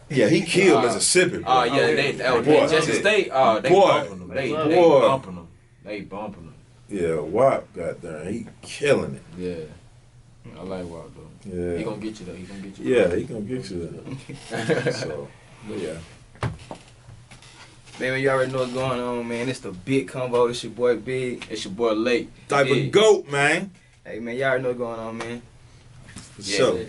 [SPEAKER 2] Yeah, he killed Mississippi. Bro.
[SPEAKER 1] Oh yeah, they Jackson State. Oh, they bumping them. They bumping them. They bumping them.
[SPEAKER 2] Yeah, WAP got there. He killing it.
[SPEAKER 1] Yeah, I like WAP though.
[SPEAKER 2] Yeah,
[SPEAKER 1] he gonna get you though. He gonna get you.
[SPEAKER 2] Yeah, he gonna get you there. So, but yeah.
[SPEAKER 4] Man, you already know what's going on, man. It's the Bigg Convo. It's your boy Big.
[SPEAKER 1] It's your boy Late.
[SPEAKER 2] DiaperGoat, man.
[SPEAKER 4] Hey, man, y'all already know what's going on, man.
[SPEAKER 2] For sure.